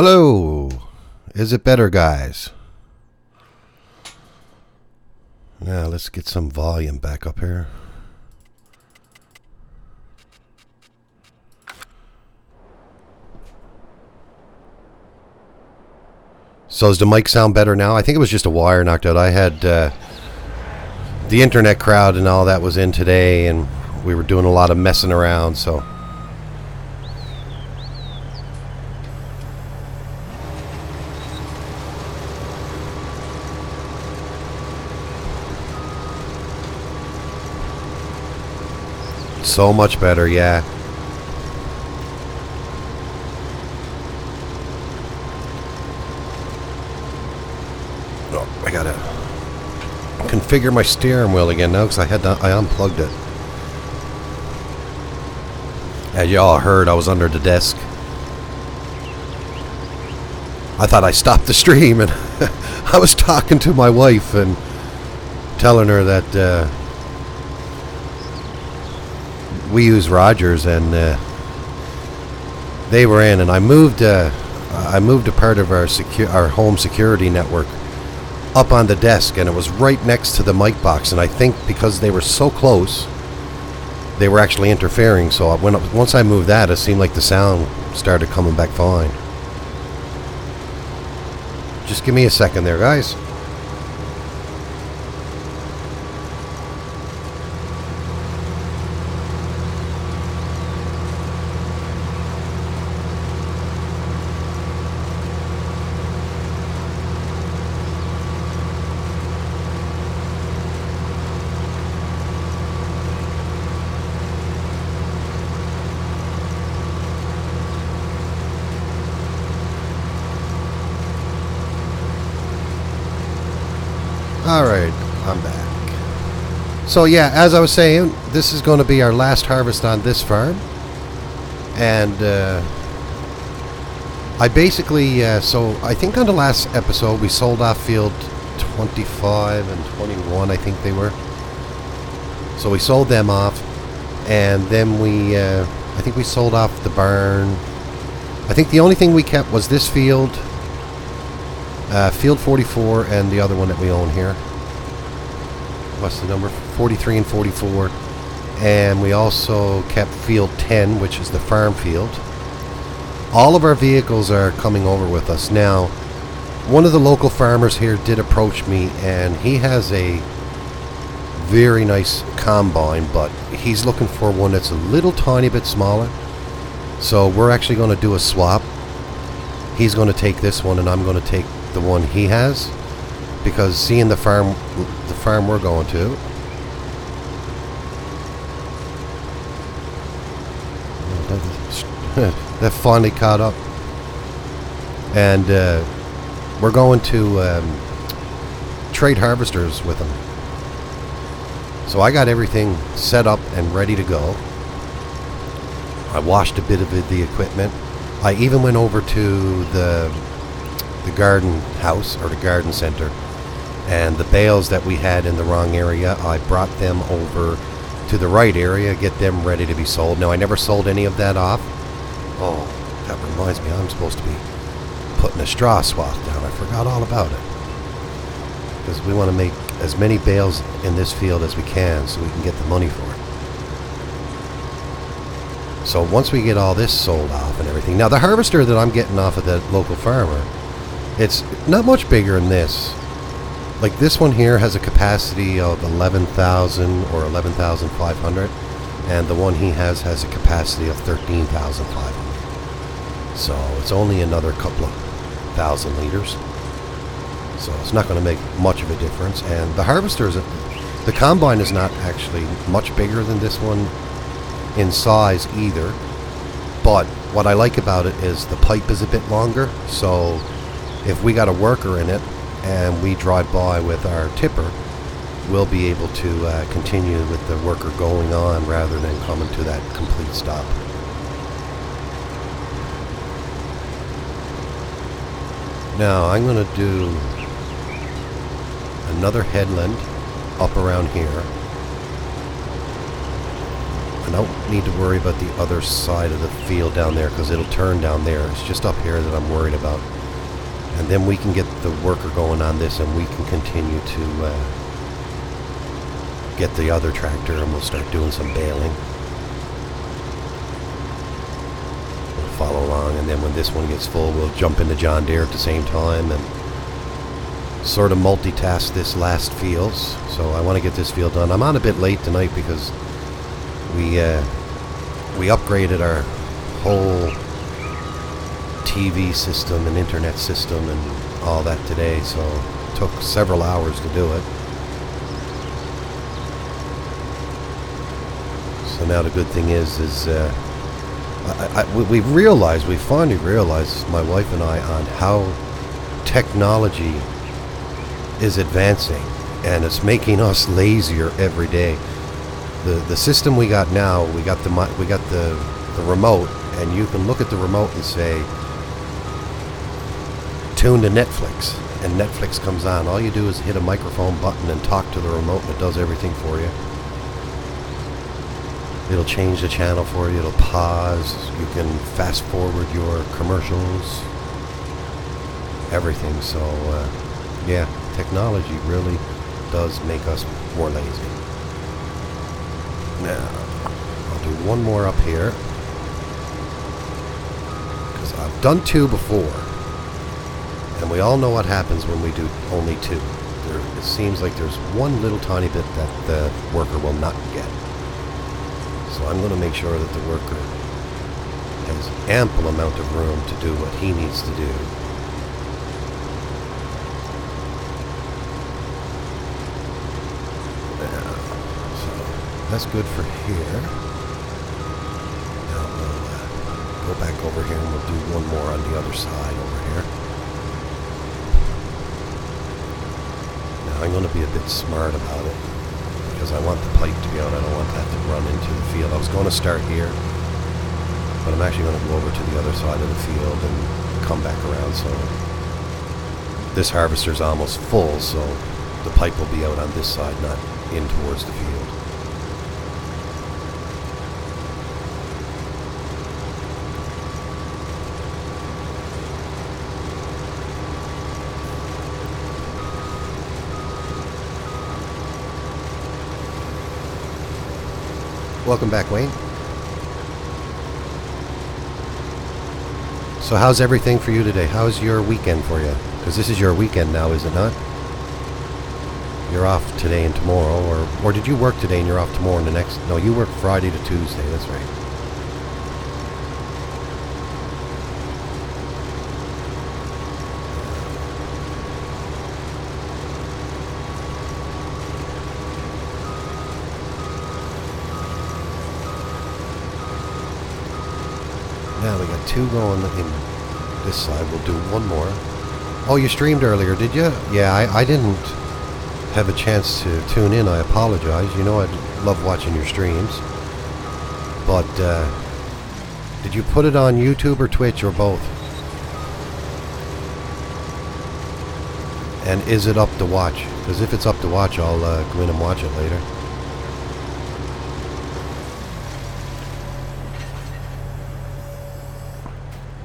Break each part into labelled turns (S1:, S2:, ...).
S1: Hello. Is it better, guys? Now let's get some volume back up here. So does the mic sound better now? I think it was just a wire knocked out. I had the internet crowd and all that was in today, and we were doing a lot of messing around, so... So much better, yeah. Oh, I gotta configure my steering wheel again now because I unplugged it. As you all heard, I was under the desk. I thought I stopped the stream, and I was talking to my wife and telling her that we use Rogers, and they were in, and I moved a part of our home security network up on the desk, and it was right next to the mic box, and I think because they were so close, they were actually interfering. So once I moved that, it seemed like the sound started coming back fine. Just give me a second there, guys. Alright, I'm back. So yeah, as I was saying, this is going to be our last harvest on this farm. And I basically, so I think on the last episode we sold off field 25 and 21, I think they were. So we sold them off. And then I think we sold off the barn. I think the only thing we kept was this field. Field 44 and the other one that we own here. What's the number? 43 and 44. And we also kept field 10, which is the farm field. All of our vehicles are coming over with us. Now, one of the local farmers here did approach me, and he has a very nice combine, but he's looking for one that's a little tiny bit smaller. So we're actually going to do a swap. He's going to take this one, and I'm going to take the one he has, because seeing the farm we're going to, that finally caught up, and we're going to trade harvesters with them. So I got everything set up and ready to go. I washed a bit of the equipment. I even went over to the garden house, or the garden center, and the bales that we had in the wrong area, I brought them over to the right area, get them ready to be sold. Now, I never sold any of that off. Oh, that reminds me, I'm supposed to be putting a straw swath down. I forgot all about it, because we want to make as many bales in this field as we can so we can get the money for it. So once we get all this sold off and everything, now the harvester that I'm getting off of the local farmer, it's not much bigger than this. Like this one here has a capacity of 11,000 or 11,500, and the one he has a capacity of 13,500. So it's only another couple of thousand liters. So it's not going to make much of a difference. And the harvester the combine is not actually much bigger than this one in size either. But what I like about it is the pipe is a bit longer, so if we got a worker in it and we drive by with our tipper, we'll be able to continue with the worker going on rather than coming to that complete stop. Now I'm going to do another headland up around here. I don't need to worry about the other side of the field down there because it'll turn down there. It's just up here that I'm worried about. And then we can get the worker going on this and we can continue to get the other tractor and we'll start doing some baling. We'll follow along, and then when this one gets full we'll jump into John Deere at the same time and sort of multitask this last fields. So I want to get this field done. I'm on a bit late tonight because we upgraded our whole TV system and internet system and all that today, so it took several hours to do it. So now the good thing is we finally realized, my wife and I, on how technology is advancing, and it's making us lazier every day. The system we got now, we got the remote, and you can look at the remote and say, tune to Netflix, and Netflix comes on. All you do is hit a microphone button and talk to the remote, and it does everything for you. It'll change the channel for you, it'll pause, you can fast forward your commercials, everything. So yeah, technology really does make us more lazy. Now, I'll do one more up here, because I've done two before, and we all know what happens when we do only two. It seems like there's one little tiny bit that the worker will not get. So I'm going to make sure that the worker has ample amount of room to do what he needs to do. So that's good for here. Now we'll go back over here and we'll do one more on the other side over here. Now I'm going to be a bit smart about it, because I want the pipe to be out. I don't want that to run into the field. I was going to start here, but I'm actually going to go over to the other side of the field and come back around. So this harvester's almost full, so the pipe will be out on this side, not in towards the field. Welcome back, Wayne. So how's everything for you today? How's your weekend for you? Because this is your weekend now, is it not? You're off today and tomorrow, or did you work today and you're off tomorrow and the next? No, you work Friday to Tuesday, that's right. Now we got two going in this side. We'll do one more. Oh, you streamed earlier, did you? Yeah, I didn't have a chance to tune in. I apologize. You know I love watching your streams. But did you put it on YouTube or Twitch or both? And is it up to watch? Because if it's up to watch, I'll go in and watch it later.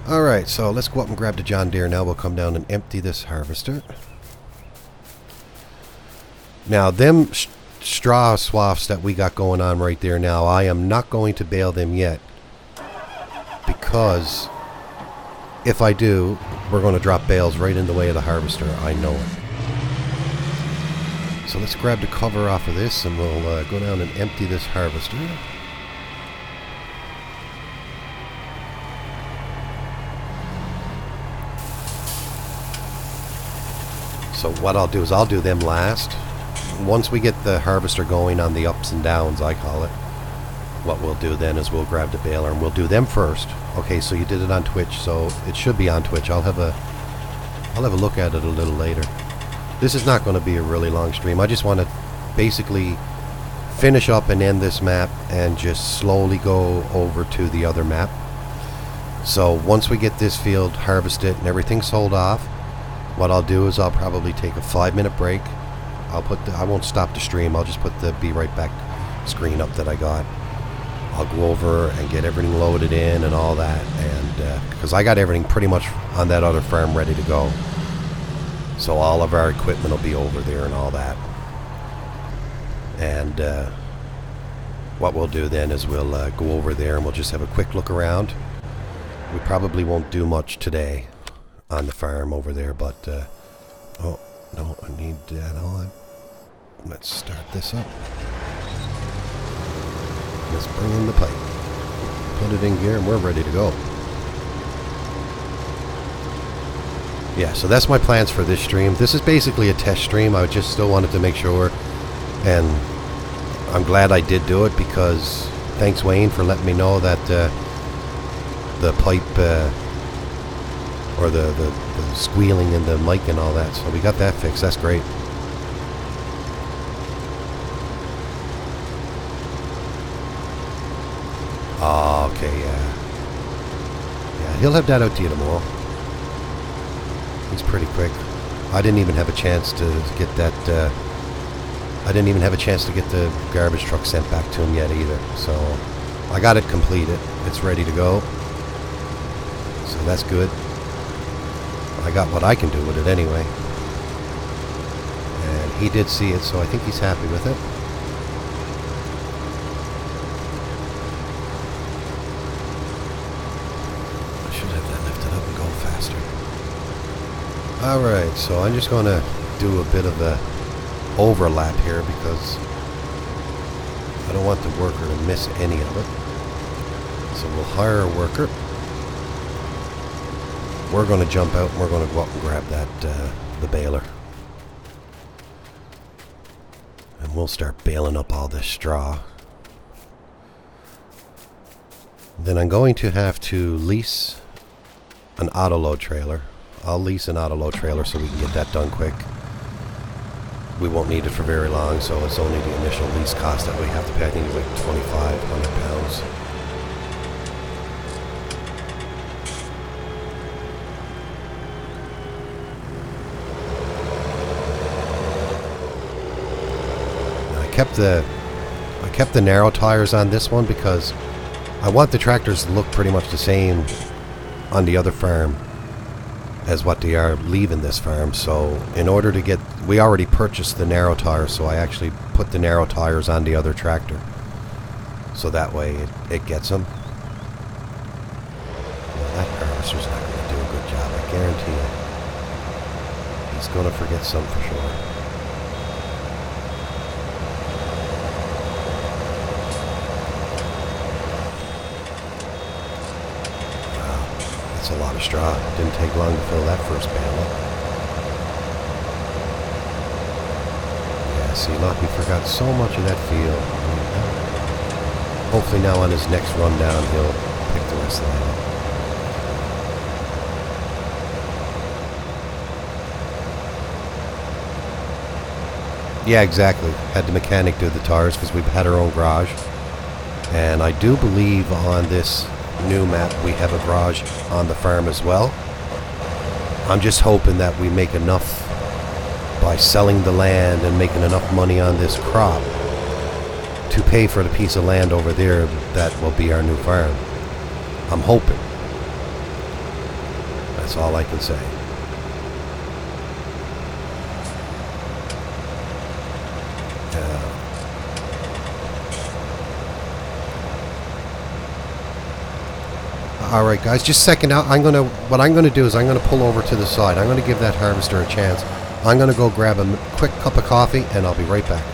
S1: Alright, so let's go up and grab the John Deere now. We'll come down and empty this harvester. Now, them straw swaths that we got going on right there now, I am not going to bale them yet. Because if I do, we're going to drop bales right in the way of the harvester. I know it. So let's grab the cover off of this and we'll go down and empty this harvester. So what I'll do is I'll do them last. Once we get the harvester going on the ups and downs, I call it, what we'll do then is we'll grab the baler and we'll do them first. Okay, so you did it on Twitch, so it should be on Twitch. I'll have a look at it a little later. This is not going to be a really long stream. I just want to basically finish up and end this map and just slowly go over to the other map. So once we get this field harvested and everything sold off, what I'll do is I'll probably take a 5-minute break. I won't stop the stream. I'll just put the be right back screen up that I got. I'll go over and get everything loaded in and all that, and because I got everything pretty much on that other farm ready to go, so all of our equipment will be over there and all that. And what we'll do then is we'll go over there and we'll just have a quick look around. We probably won't do much today on the farm over there, but oh no, I need that on. Let's start this up. Let's bring in the pipe, put it in gear, and we're ready to go. Yeah, so that's my plans for this stream. This is basically a test stream. I just still wanted to make sure, and I'm glad I did do it, because thanks Wayne for letting me know that the pipe or the squealing in the mic and all that. So we got that fixed. That's great. Oh, okay, yeah, he'll have that out to you tomorrow. He's pretty quick. I didn't even have a chance to get that. I didn't even have a chance to get the garbage truck sent back to him yet either. So I got it completed. It's ready to go. So that's good. I got what I can do with it anyway. And he did see it, so I think he's happy with it. Alright, so I'm just going to do a bit of a overlap here because I don't want the worker to miss any of it. So we'll hire a worker. We're going to jump out and we're going to go up and grab that the baler. And we'll start baling up all this straw. Then I'm going to have to lease an auto-load trailer. I'll lease an auto-load trailer so we can get that done quick. We won't need it for very long, so it's only the initial lease cost that we have to pay. I think it's like £2,500. I kept the narrow tires on this one because I want the tractors to look pretty much the same on the other farm as what they are leaving this farm. So in order to get, we already purchased the narrow tires, so I actually put the narrow tires on the other tractor, so that way it gets them. Well, that harvester's not going to do a good job, I guarantee you. He's going to forget some for sure. That's a lot of straw. Didn't take long to fill that first bale up. Yeah, see, Lockie forgot so much of that field. Hopefully now on his next run down, he'll pick the rest of that up. Yeah, exactly. Had the mechanic do the tires because we've had our own garage. And I do believe on this new map we have a garage on the farm as well. I'm just hoping that we make enough by selling the land and making enough money on this crop to pay for the piece of land over there that will be our new farm. I'm hoping. That's all I can say. Alright guys, just a second out. What I'm gonna do is I'm gonna pull over to the side. I'm gonna give that harvester a chance. I'm gonna go grab a quick cup of coffee and I'll be right back.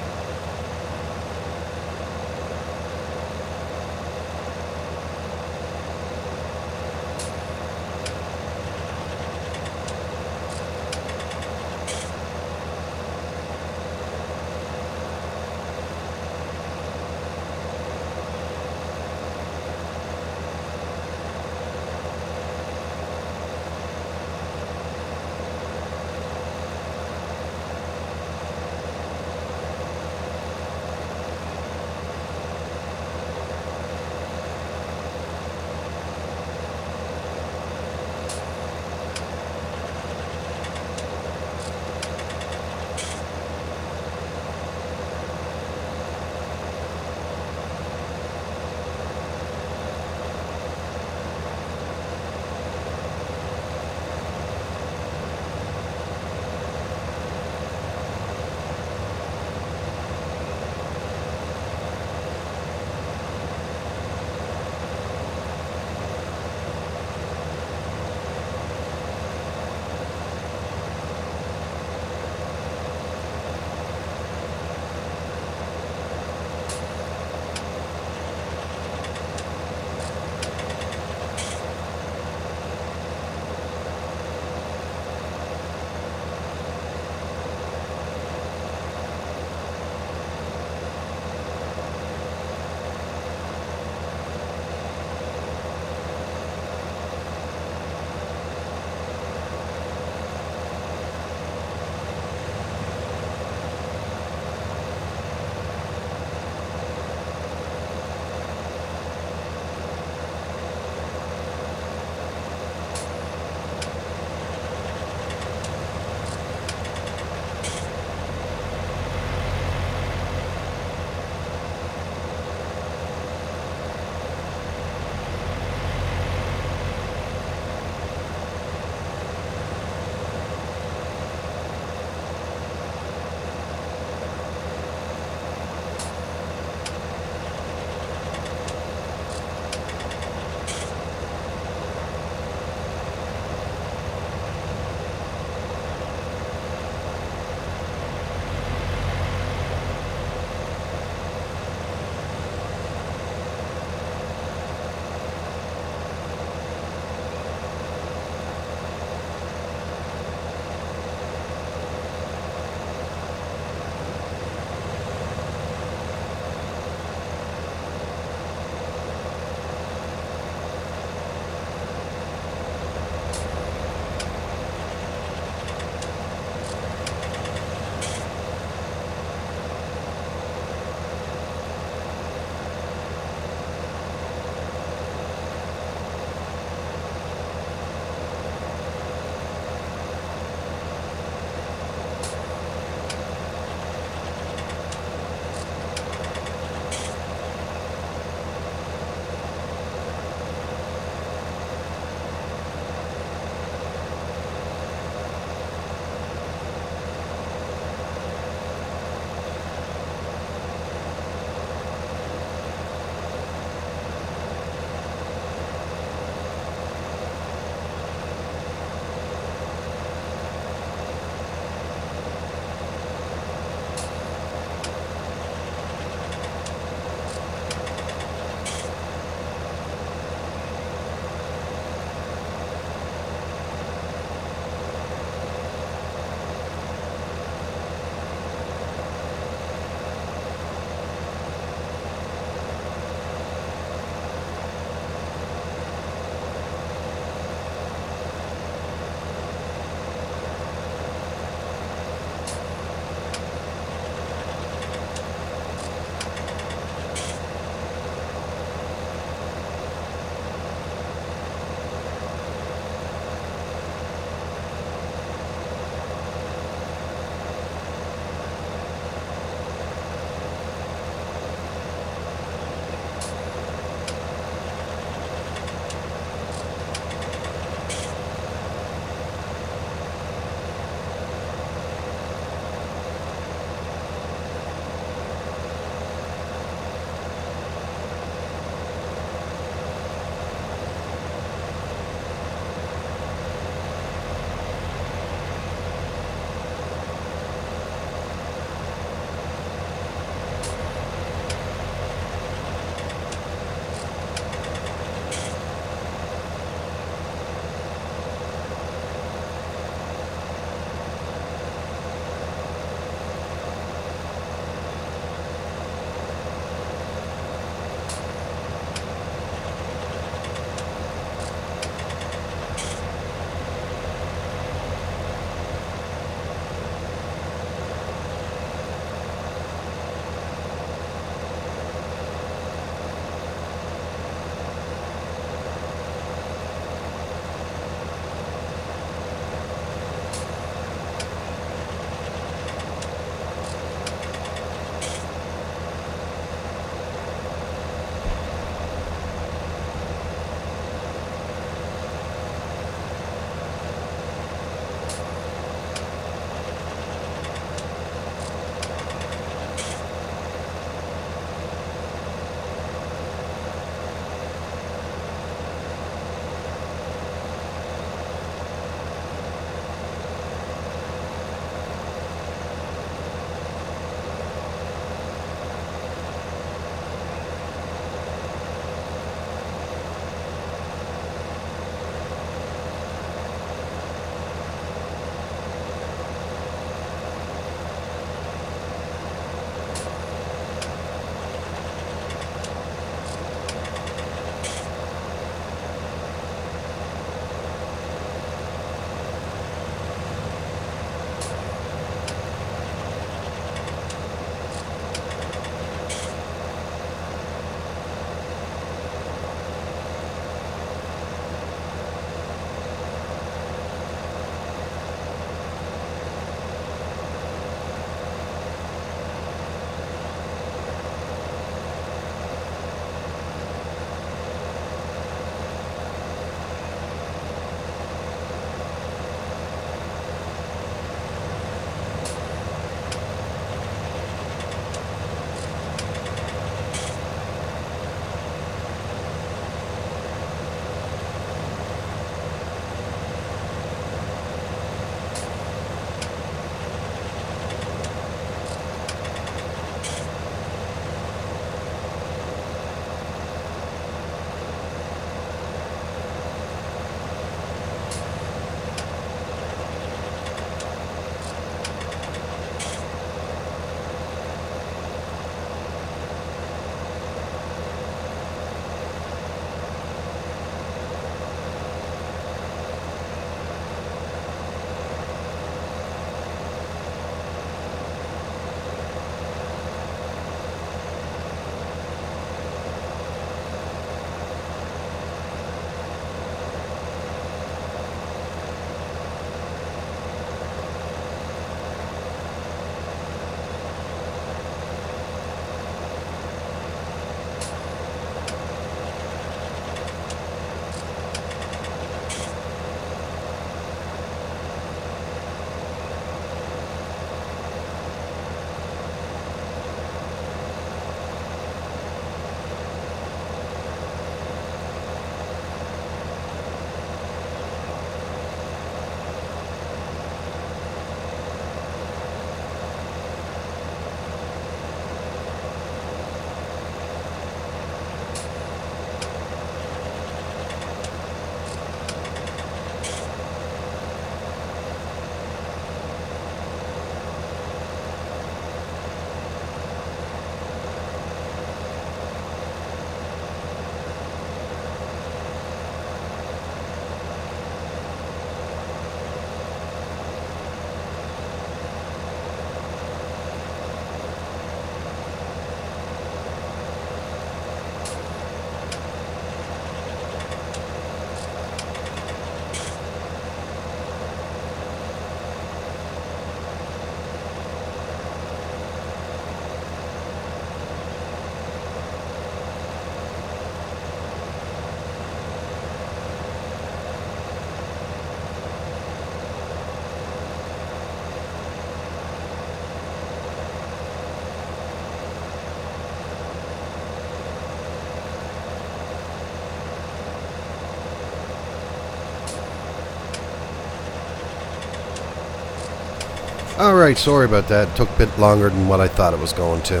S1: Alright, sorry about that. It took a bit longer than what I thought it was going to.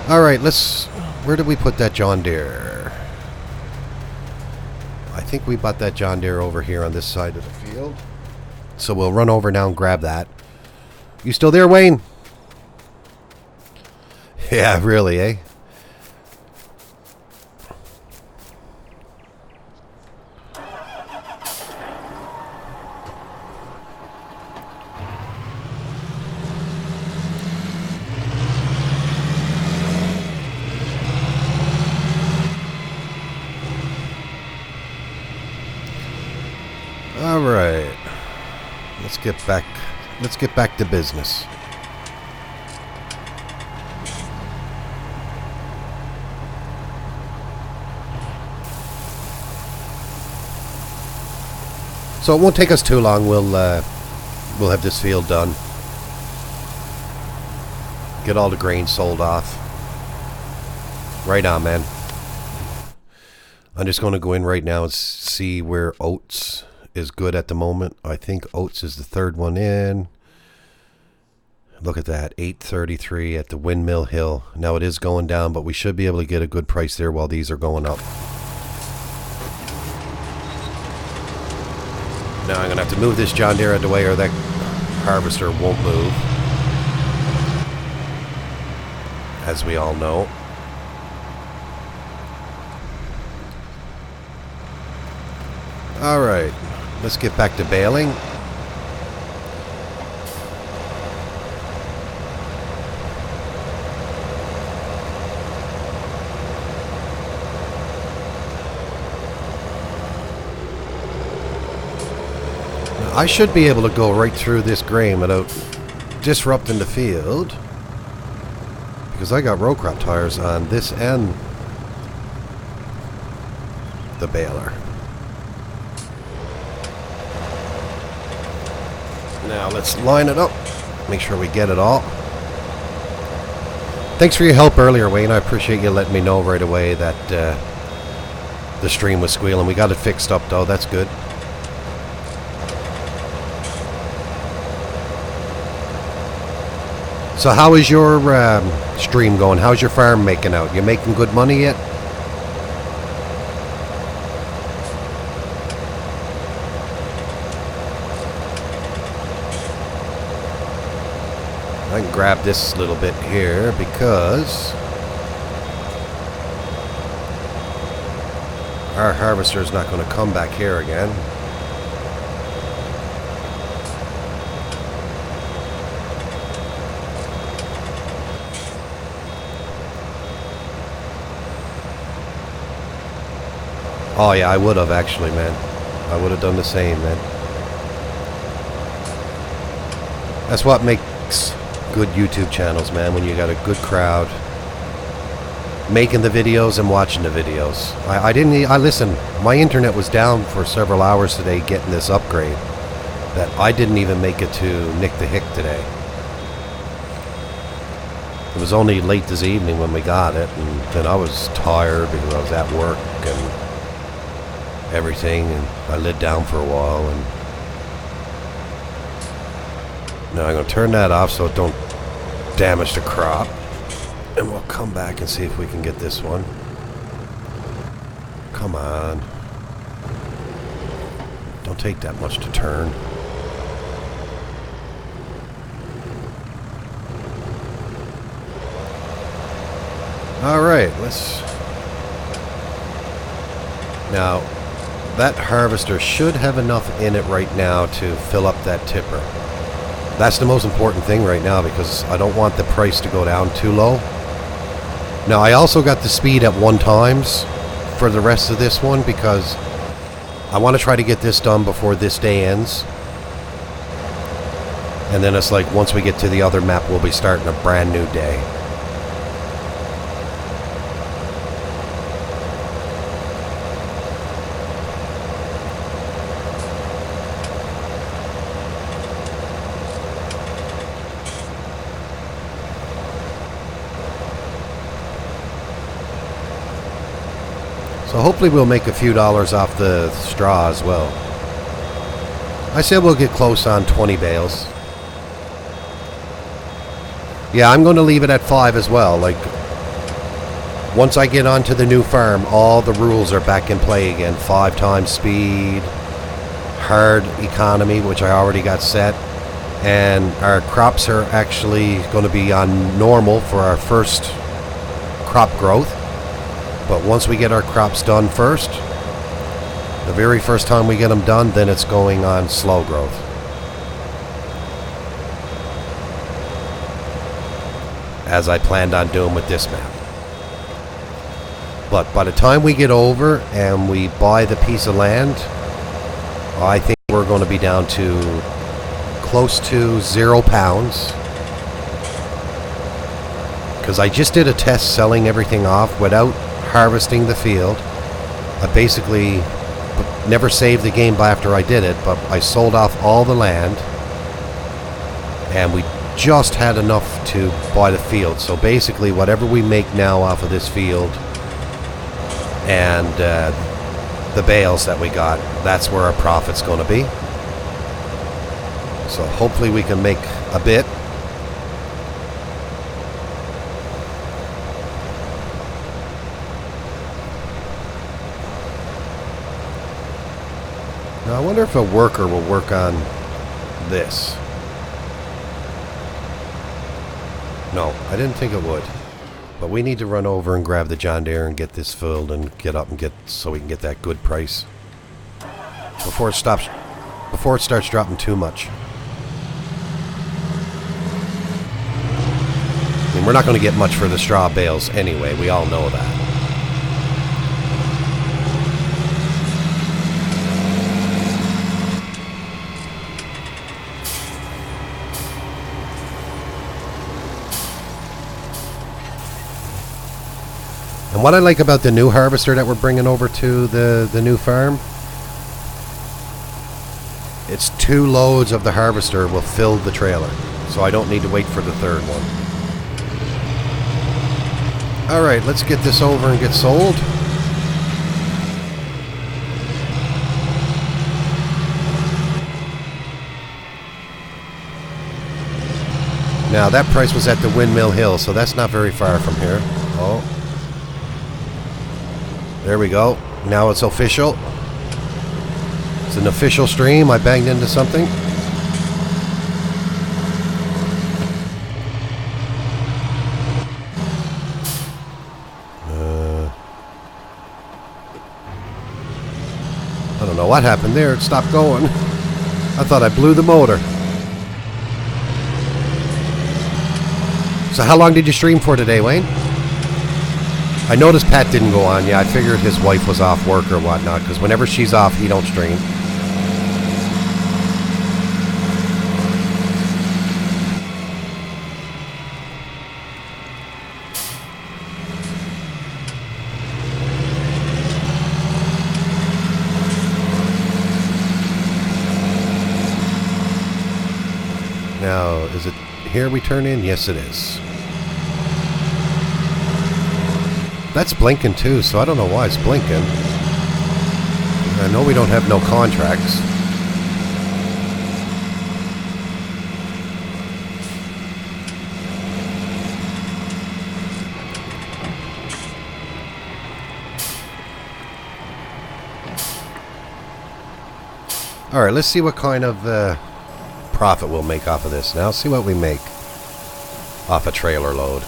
S1: Alright, let's... Where did we put that John Deere? I think we bought that John Deere over here on this side of the field. So we'll run over now and grab that. You still there, Wayne? Yeah, really, eh? All right. Let's get back to business. So it won't take us too long. We'll have this field done. Get all the grain sold off. Right on, man. I'm just going to go in right now and see where oats is good at the moment. I think oats is the third one in. Look at that, 833 at the Windmill Hill. Now it is going down, but we should be able to get a good price there while these are going up. Now I'm going to have to move this John Deere out of the way or that harvester won't move. As we all know. Alright, let's get back to baling. I should be able to go right through this grain without disrupting the field, because I got row crop tires on this and the baler. Now let's line it up, make sure we get it all. Thanks for your help earlier, Wayne. I appreciate you letting me know right away that the stream was squealing. We got it fixed up though, that's good. So how is your stream going? How's your farm making out? You making good money yet? I can grab this little bit here because our harvester is not going to come back here again. Oh yeah, I would have actually, man. I would have done the same, man. That's what makes good YouTube channels, man, when you got a good crowd making the videos and watching the videos. I listened, my internet was down for several hours today getting this upgrade that I didn't even make it to Nick the Hick today. It was only late this evening when we got it, and then I was tired because I was at work and everything, and I lit down for a while. And now I'm going to turn that off so it don't damage the crop, and we'll come back and see if we can get this one. Come on, don't take that much to turn. Alright, let's... Now, that harvester should have enough in it right now to fill up that tipper. That's the most important thing right now, because I don't want the price to go down too low. Now, I also got the speed at 1 times for the rest of this one, because I want to try to get this done before this day ends. And then it's like, once we get to the other map, we'll be starting a brand new day. So hopefully we'll make a few dollars off the straw as well. I said we'll get close on 20 bales. Yeah, I'm going to leave it at 5 as well. Like, once I get onto the new farm, all the rules are back in play again. 5 times speed, hard economy, which I already got set. And our crops are actually going to be on normal for our first crop growth. But once we get our crops done first, the very first time we get them done, then it's going on slow growth. As I planned on doing with this map. But by the time we get over and we buy the piece of land, I think we're going to be down to close to £0. Because I just did a test selling everything off without harvesting the field. I basically never saved the game after I did it, but I sold off all the land and we just had enough to buy the field. So basically whatever we make now off of this field and the bales that we got, that's where our profit's going to be. So hopefully we can make a bit. Now I wonder if a worker will work on this. No, I didn't think it would. But we need to run over and grab the John Deere and get this filled and get up and get so we can get that good price before it starts dropping too much. I mean, we're not going to get much for the straw bales anyway. We all know that. And what I like about the new harvester that we're bringing over to the new farm, it's 2 loads of the harvester will fill the trailer. So I don't need to wait for the third one. Alright, let's get this over and get sold. Now that price was at the Windmill Hill, so that's not very far from here. Oh. There we go. Now it's official. It's an official stream. I banged into something. I don't know what happened there. It stopped going. I thought I blew the motor. So how long did you stream for today, Wayne? I noticed Pat didn't go on. Yeah, I figured his wife was off work or whatnot, because whenever she's off, he don't stream. Now, is it here we turn in? Yes, it is. That's blinking too, so I don't know why it's blinking. I know we don't have no contracts. Alright, let's see what kind of profit we'll make off of this. Now, see what we make off a trailer load.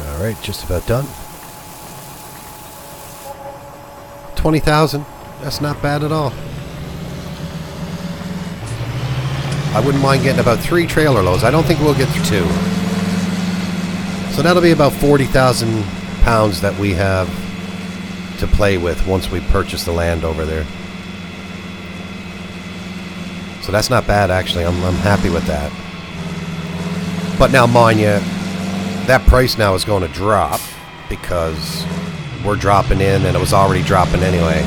S1: Alright, just about done. 20,000. That's not bad at all. I wouldn't mind getting about 3 trailer loads. I don't think we'll get 2. So that'll be about 40,000 pounds that we have to play with once we purchase the land over there. So that's not bad, actually. I'm happy with that. But now, mind you, that price now is going to drop because we're dropping in and it was already dropping anyway.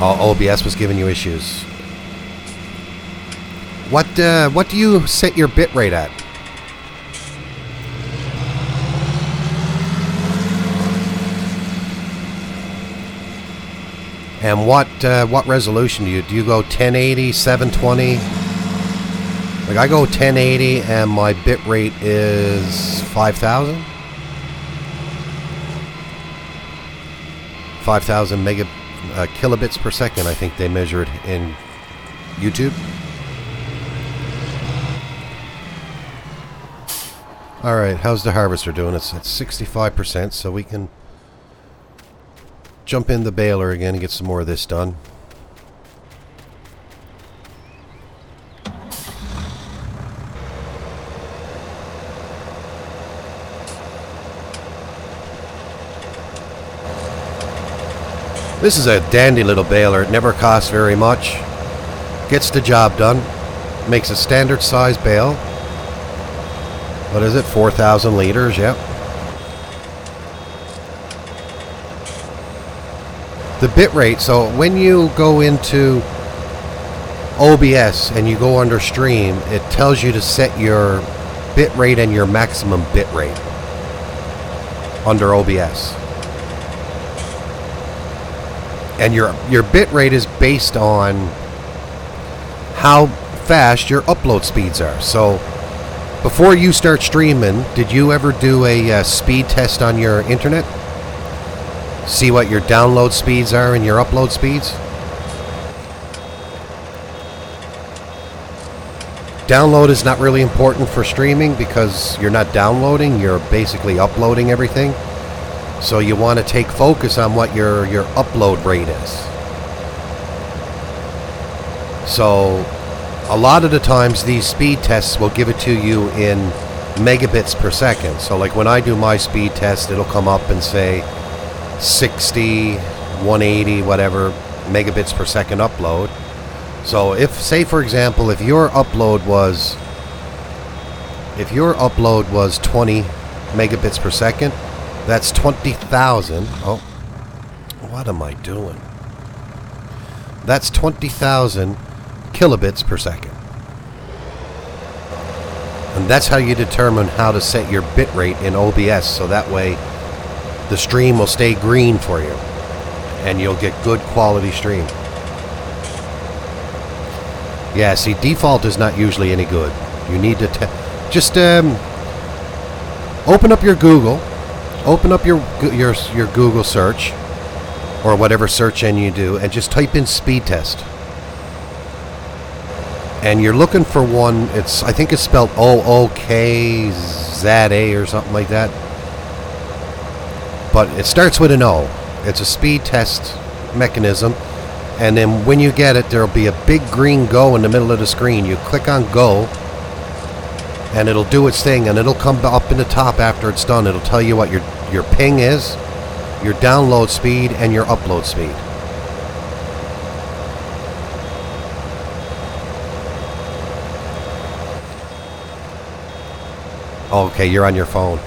S1: Oh, OBS was giving you issues. What do you set your bit rate at? And what resolution do you go 1080, 720? Like I go 1080 and my bit rate is 5,000. 5,000 kilobits per second, I think they measure it in YouTube. Alright, how's the harvester doing? It's at 65%, so we can jump in the baler again and get some more of this done. This is a dandy little baler. It never costs very much. Gets the job done. Makes a standard size bale. What is it? 4,000 liters, yep. The bit rate, so when you go into OBS and you go under stream, it tells you to set your bit rate and your maximum bit rate under OBS. And your bit rate is based on how fast your upload speeds are. So before you start streaming, did you ever do a speed test on your internet? See what your download speeds are and your upload speeds? Download is not really important for streaming because you're not downloading, you're basically uploading everything. So you want to take focus on what your upload rate is. So a lot of the times these speed tests will give it to you in megabits per second. So like when I do my speed test, it'll come up and say 60, 180, whatever megabits per second upload. So if, say for example, if your upload was 20 megabits per second, that's 20,000. Oh, what am I doing? That's 20,000 kilobits per second. And that's how you determine how to set your bit rate in OBS, so that way the stream will stay green for you and you'll get good quality stream. Yeah, see, default is not usually any good. You need to just open up your Google. Open up your Google search or whatever search engine you do and just type in speed test. And you're looking for one, I think it's spelled OOKZA or something like that. But it starts with an O. It's a speed test mechanism. And then when you get it, there'll be a big green go in the middle of the screen. You click on go and it'll do its thing, and it'll come up in the top after it's done. It'll tell you what your ping is, your download speed, and your upload speed. Okay, you're on your phone.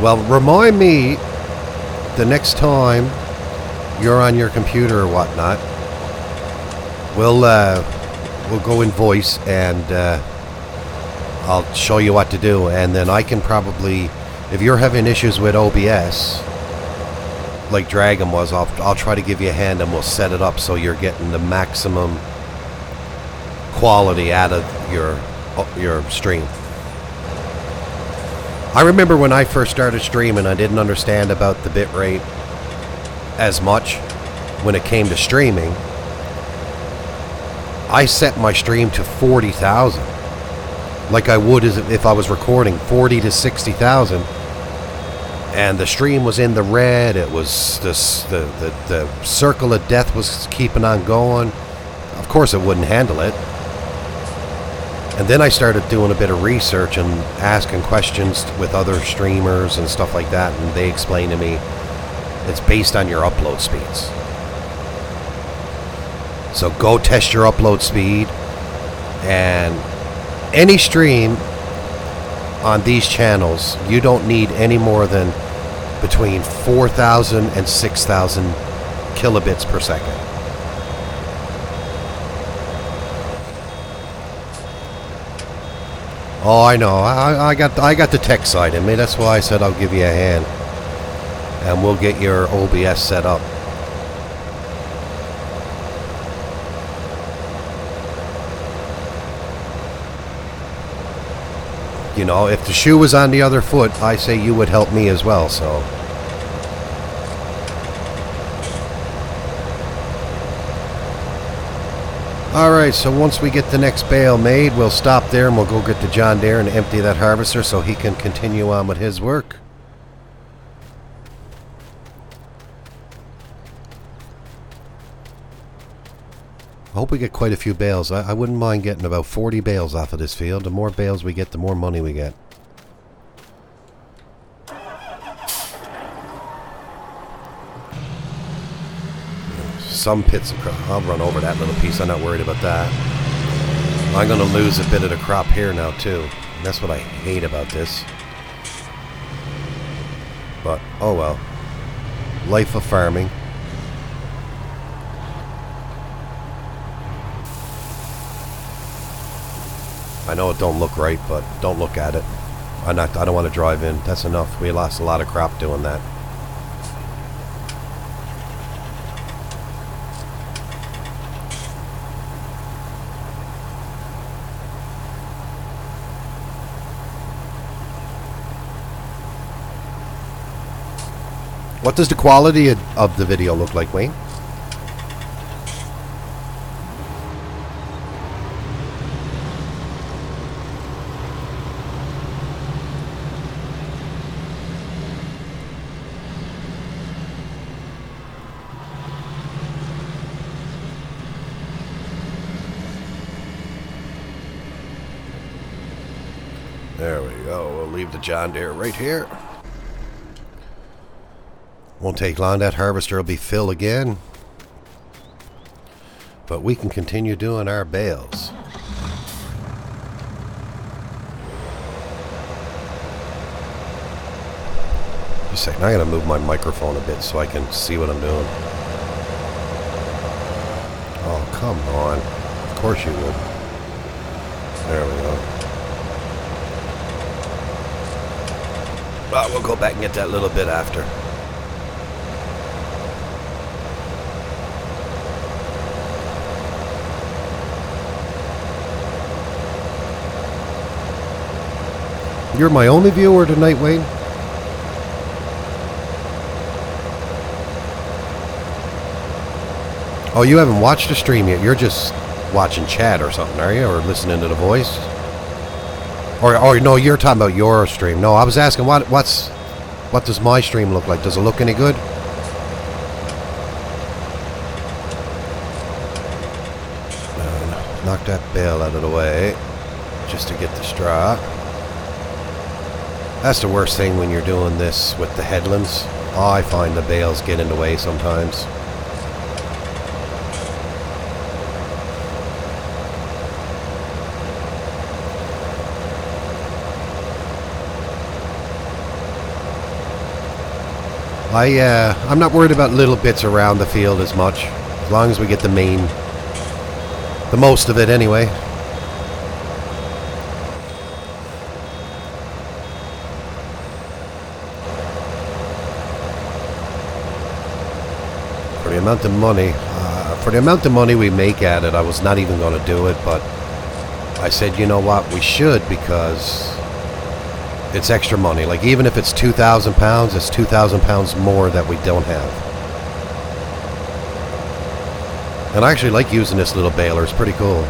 S1: Well, remind me the next time you're on your computer or whatnot. We'll go in voice and I'll show you what to do, and then I can probably, if you're having issues with OBS like Dragon was, I'll try to give you a hand and we'll set it up so you're getting the maximum quality out of your stream. I remember when I first started streaming, I didn't understand about the bit rate as much when it came to streaming. I set my stream to 40,000. Like I would as if I was recording, 40 to 60,000, and the stream was in the red. It was this the circle of death was keeping on going. Of course, it wouldn't handle it. And then I started doing a bit of research and asking questions with other streamers and stuff like that, and they explained to me it's based on your upload speeds. So go test your upload speed, and any stream on these channels, you don't need any more than between 4,000 and 6,000 kilobits per second. Oh, I know. I got the tech side in me. That's why I said I'll give you a hand, and we'll get your OBS set up. you know, if the shoe was on the other foot, I say you would help me as well, so. Alright, so once we get the next bale made, we'll stop there and we'll go get the John Deere and empty that harvester so he can continue on with his work. I hope we get quite a few bales. I wouldn't mind getting about 40 bales off of this field. The more bales we get, the more money we get. Some pits across. I'll run over that little piece. I'm not worried about that. I'm going to lose a bit of the crop here now too. And that's what I hate about this. But, oh well. Life of farming. I know it don't look right, but don't look at it. I don't want to drive in. That's enough. We lost a lot of crop doing that. What does the quality of the video look like, Wayne? There we go. We'll leave the John Deere right here. Won't take long. That harvester will be filled again. But we can continue doing our bales. Just a second. I gotta move my microphone a bit so I can see what I'm doing. Oh, come on. Of course you would. There we go. Well, we'll go back and get that little bit after. You're my only viewer tonight, Wayne? Oh, you haven't watched the stream yet. You're just watching chat or something, are you? Or listening to the voice? Or no, you're talking about your stream. No, I was asking what does my stream look like? Does it look any good? Knock that bale out of the way just to get the straw. That's the worst thing when you're doing this with the headlands. Oh, I find the bales get in the way sometimes. I'm not worried about little bits around the field as much, as long as we get the most of it anyway. For the amount of money we make at it, I was not even going to do it, but I said, you know what, we should, because it's extra money. Like, even if it's 2,000 pounds, it's 2,000 pounds more that we don't have. And I actually like using this little baler. It's pretty cool.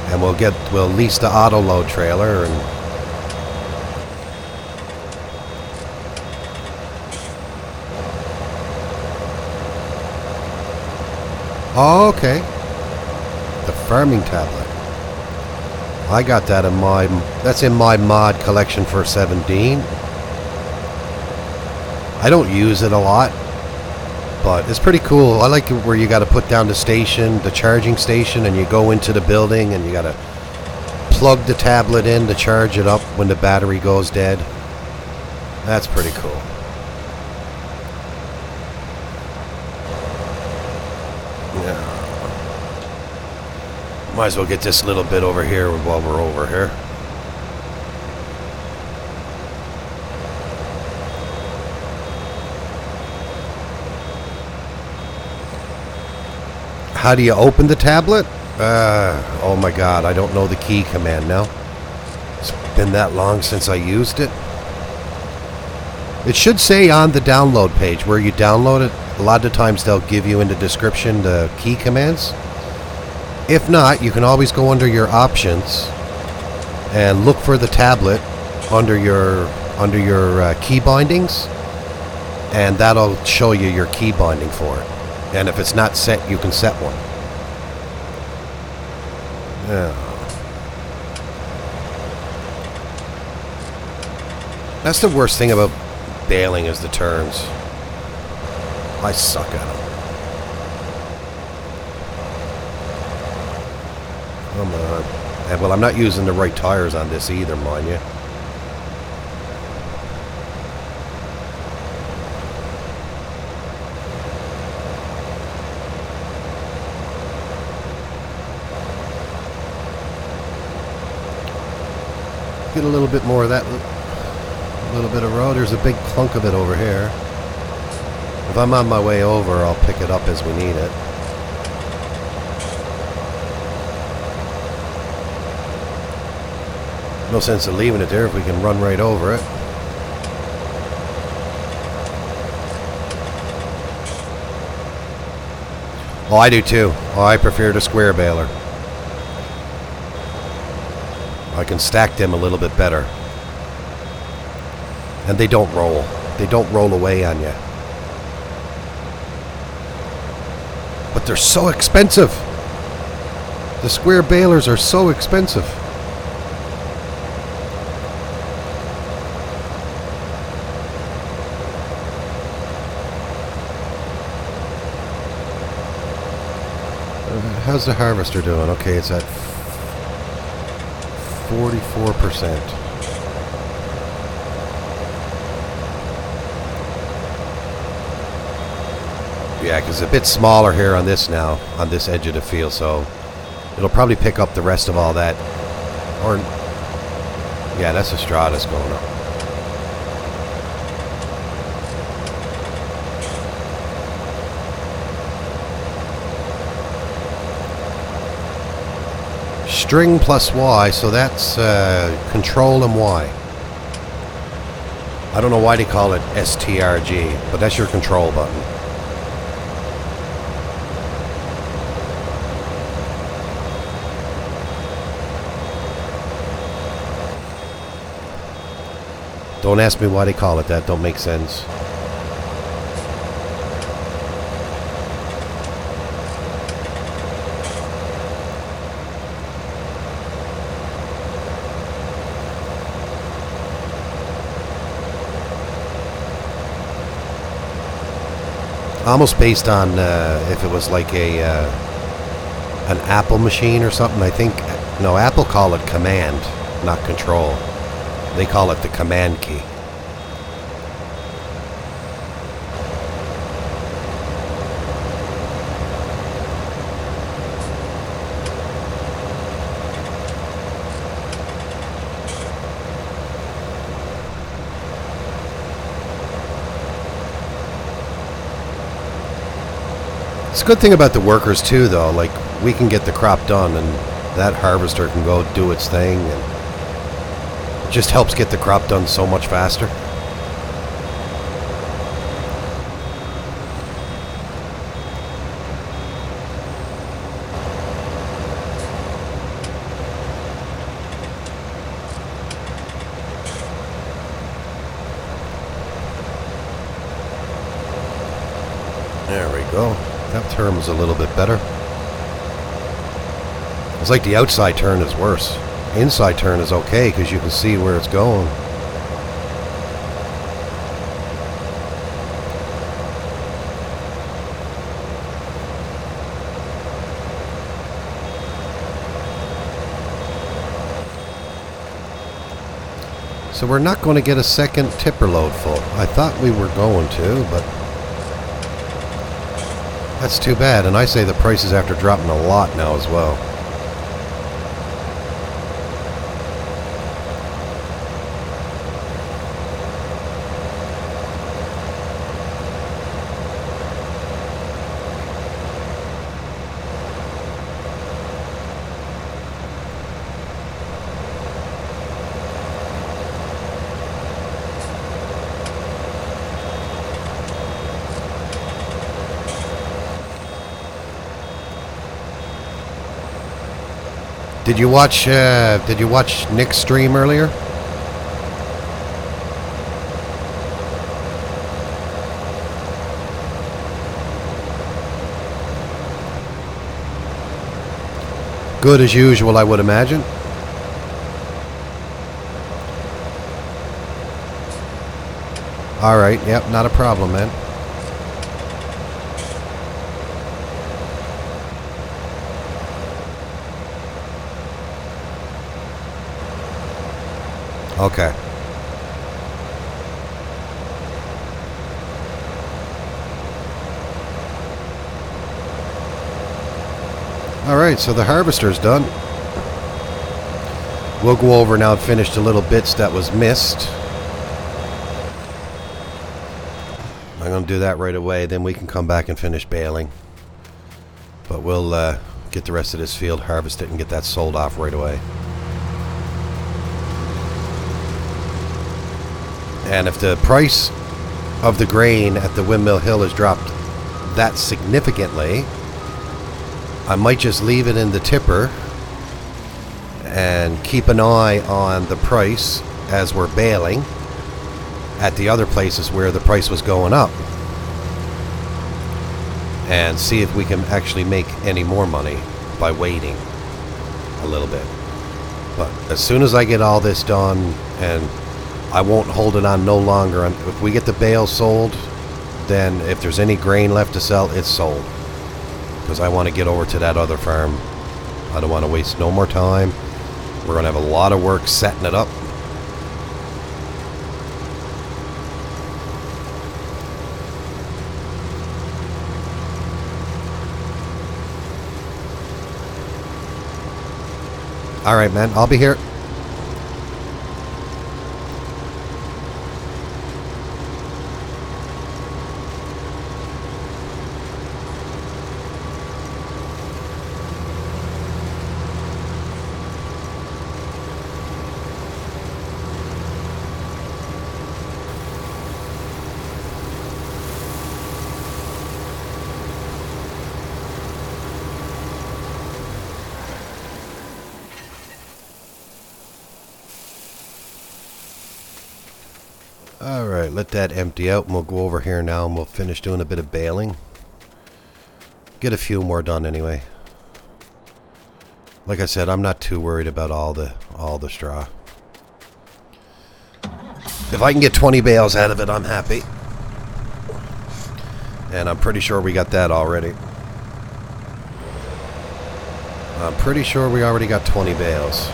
S1: And we'll lease the auto load trailer and oh, okay. The farming tablet. I got that that's in my mod collection for 17. I don't use it a lot, but it's pretty cool. I like it where you got to put down the charging station, and you go into the building and you got to plug the tablet in to charge it up when the battery goes dead. That's pretty cool. Yeah. Might as well get this little bit over here while we're over here. How do you open the tablet? Oh my god, I don't know the key command now. It's been that long since I used it. It should say on the download page where you download it. A lot of times they'll give you in the description the key commands. If not, you can always go under your options and look for the tablet under your key bindings, and that'll show you your key binding for it. And if it's not set, you can set one. Yeah. That's the worst thing about bailing is the turns. I suck at them. Come on. And well, I'm not using the right tires on this either, mind you. Get a little bit more of that little bit of road. There's a big clunk of it over here. If I'm on my way over, I'll pick it up as we need it. No sense in leaving it there if we can run right over it. Oh, I do too. Oh, I prefer the square baler. I can stack them a little bit better. And they don't roll. They don't roll away on you. But they're so expensive. The square balers are so expensive. How's the harvester doing? Okay, it's at 44%. Yeah, because it's a bit smaller here on this now, on this edge of the field, so it'll probably pick up the rest of all that. Or, yeah, that's a Stratus going up. String plus Y, so that's control and Y. I don't know why they call it STRG, but that's your control button. Don't ask me why they call it that, don't make sense. Almost based on if it was like an Apple machine or something. I think, no, Apple call it command, not control. They call it the command key. It's a good thing about the workers too, though. Like, we can get the crop done and that harvester can go do its thing, and it just helps get the crop done so much faster. There we go. That turn was a little bit better. It's like the outside turn is worse. Inside turn is okay because you can see where it's going. So we're not going to get a second tipper load full. I thought we were going to, but that's too bad. And I say the price is after dropping a lot now as well. Did you watch Nick's stream earlier? Good as usual, I would imagine. All right, yep, not a problem, man. Okay. All right, so the harvester's done. We'll go over now and finish the little bits that was missed. I'm going to do that right away, then we can come back and finish baling. But we'll get the rest of this field harvested and get that sold off right away. And if the price of the grain at the Windmill Hill has dropped that significantly, I might just leave it in the tipper and keep an eye on the price as we're baling at the other places where the price was going up, and see if we can actually make any more money by waiting a little bit. But as soon as I get all this done, and I won't hold it on no longer, and if we get the bale sold, then if there's any grain left to sell, it's sold, because I want to get over to that other farm. I don't want to waste no more time. We're going to have a lot of work setting it up. All right, man, I'll be here. Alright, let that empty out, and we'll go over here now and we'll finish doing a bit of baling. Get a few more done anyway. Like I said, I'm not too worried about all the straw. If I can get 20 bales out of it, I'm happy. And I'm pretty sure we got that already. I'm pretty sure we already got 20 bales.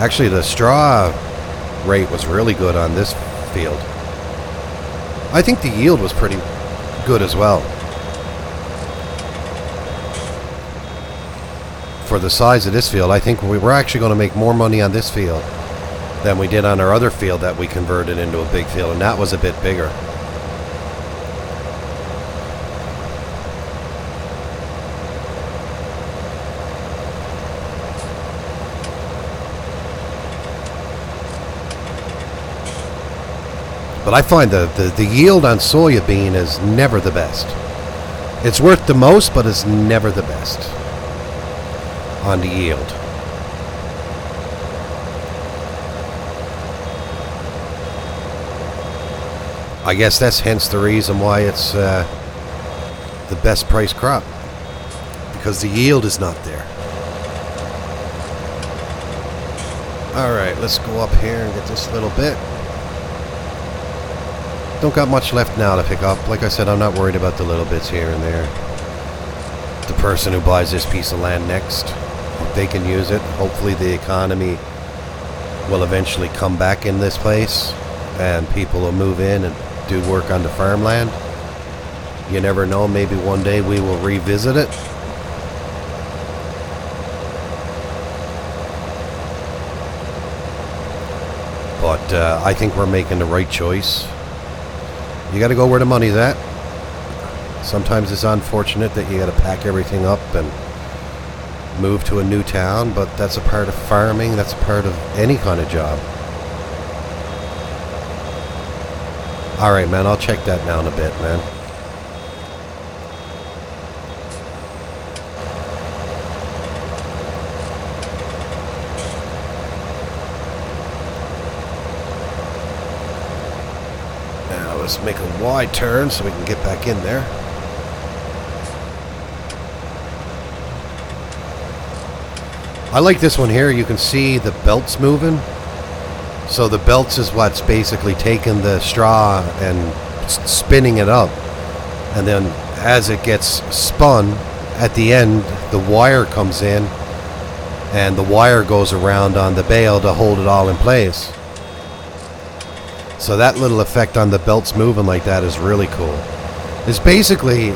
S1: Actually, the straw rate was really good on this field. I think the yield was pretty good as well. For the size of this field, I think we're actually going to make more money on this field than we did on our other field that we converted into a big field, and that was a bit bigger. But I find the yield on soybean is never the best. It's worth the most, but it's never the best on the yield. I guess that's hence the reason why it's the best price crop, because the yield is not there. Alright, let's go up here and get this little bit. Don't got much left now to pick up. Like I said, I'm not worried about the little bits here and there. The person who buys this piece of land next, they can use it. Hopefully the economy will eventually come back in this place and people will move in and do work on the farmland. You never know, maybe one day we will revisit it. But I think we're making the right choice. You got to go where the money's at. Sometimes it's unfortunate that you got to pack everything up and move to a new town, but that's a part of farming. That's a part of any kind of job. All right, man, I'll check that now in a bit, man. Now let's make a wide turn so we can get back in there. I like this one here. You can see the belts moving. So the belts is what's basically taking the straw and spinning it up. And then as it gets spun, at the end, the wire comes in. And the wire goes around on the bale to hold it all in place. So that little effect on the belts moving like that is really cool. It's basically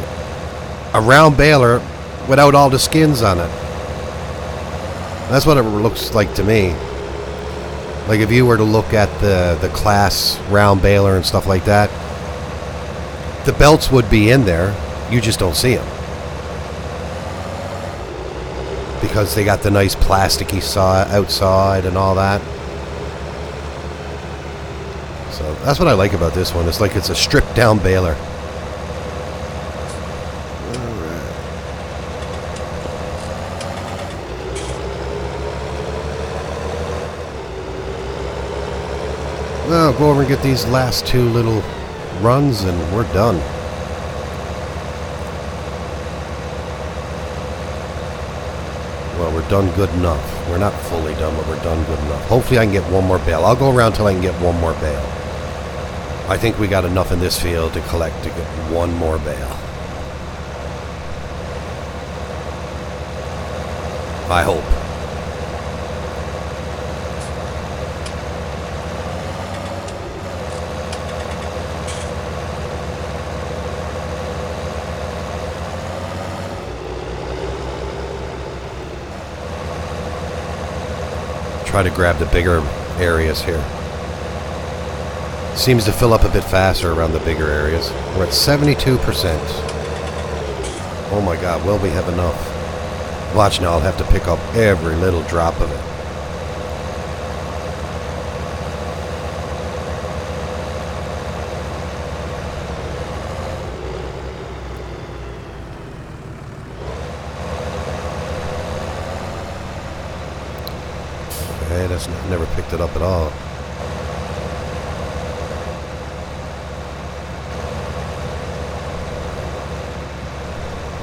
S1: a round baler without all the skins on it. That's what it looks like to me. Like if you were to look at the class round baler and stuff like that, the belts would be in there. You just don't see them. Because they got the nice plasticky saw outside and all that. So that's what I like about this one. It's like it's a stripped down baler. Well, go over and get these last two little runs and we're done. Well, we're done good enough. We're not fully done, but we're done good enough. Hopefully I can get one more bale. I'll go around till I can get one more bale. I think we got enough in this field to collect to get one more bale. I hope. Try to grab the bigger areas here. Seems to fill up a bit faster around the bigger areas. We're at 72%. Oh my God, will we have enough? Watch now, I'll have to pick up every little drop of it. Okay, that's never picked it up at all.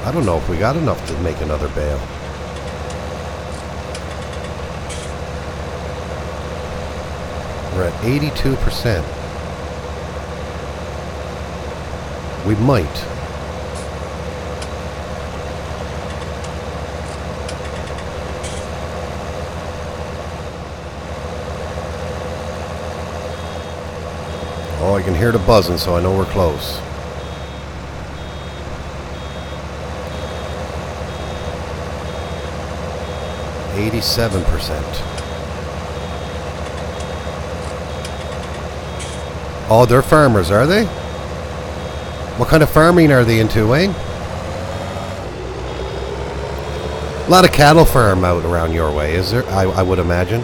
S1: I don't know if we got enough to make another bale. We're at 82%. We might. Oh, I can hear the buzzing, so I know we're close. %. Oh, they're farmers, are they? What kind of farming are they into, Wayne? A lot of cattle farm out around your way, is there? I would imagine.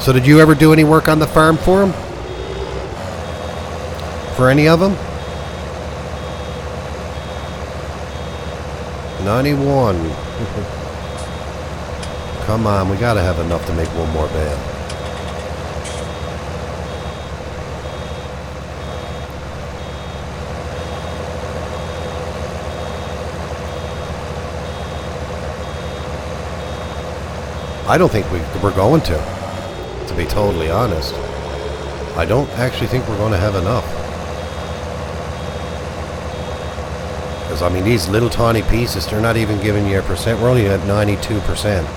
S1: So did you ever do any work on the farm for them? For any of them? 91. Come on, we gotta have enough to make one more bale. I don't think we're going to be totally honest. I don't actually think we're going to have enough. Because, I mean, these little tiny pieces, they're not even giving you a percent. We're only at 92%.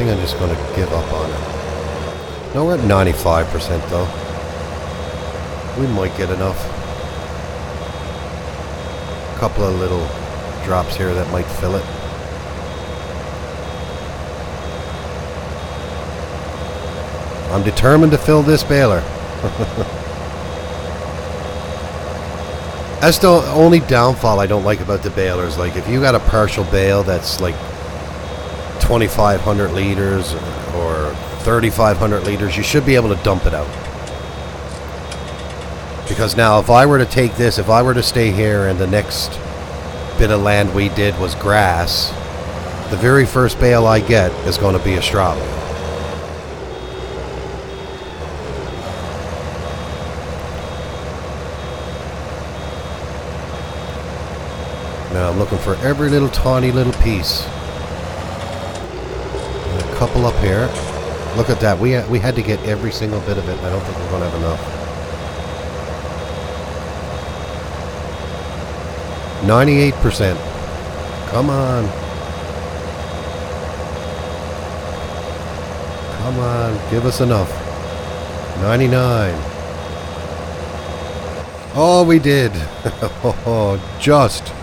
S1: think I'm just going to give up on it. No, we're at 95% though. We might get enough. A couple of little drops here that might fill it. I'm determined to fill this baler. That's the only downfall I don't like about the balers. Like, if you got a partial bale that's like 2,500 liters or 3,500 liters, you should be able to dump it out. Because now, if I were to take this, if I were to stay here and the next bit of land we did was grass, the very first bale I get is going to be a straw bale. Now I'm looking for every little tiny little piece. And a couple up here. Look at that. We had to get every single bit of it. I don't think we're going to have enough. 98%. Come on. Come on. Give us enough. 99. Oh, we did. Oh, just.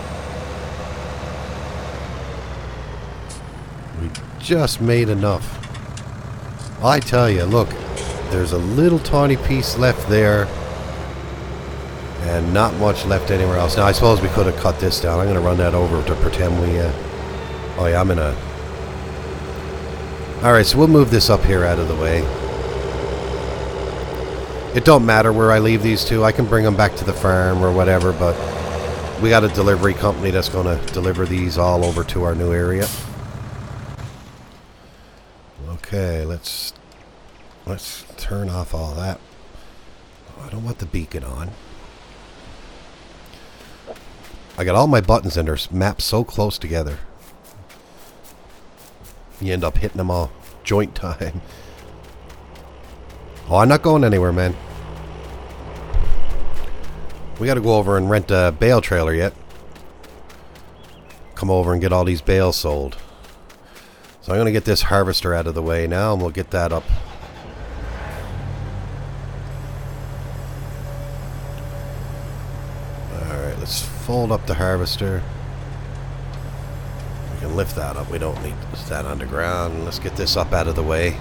S1: We just made enough. I tell you, look. There's a little tiny piece left there. And not much left anywhere else. Now, I suppose we could have cut this down. I'm going to run that over to pretend we... oh, yeah, I'm in a... Alright, so we'll move this up here out of the way. It don't matter where I leave these two. I can bring them back to the farm or whatever, but we got a delivery company that's going to deliver these all over to our new area. Okay, let's turn off all that. Oh, I don't want the beacon on. I got all my buttons and they're mapped so close together. You end up hitting them all. Joint time. Oh, I'm not going anywhere, man. We got to go over and rent a bale trailer yet. Come over and get all these bales sold. So I'm going to get this harvester out of the way now and we'll get that up. Alright, let's fold up the harvester. We can lift that up. We don't need that underground. Let's get this up out of the way.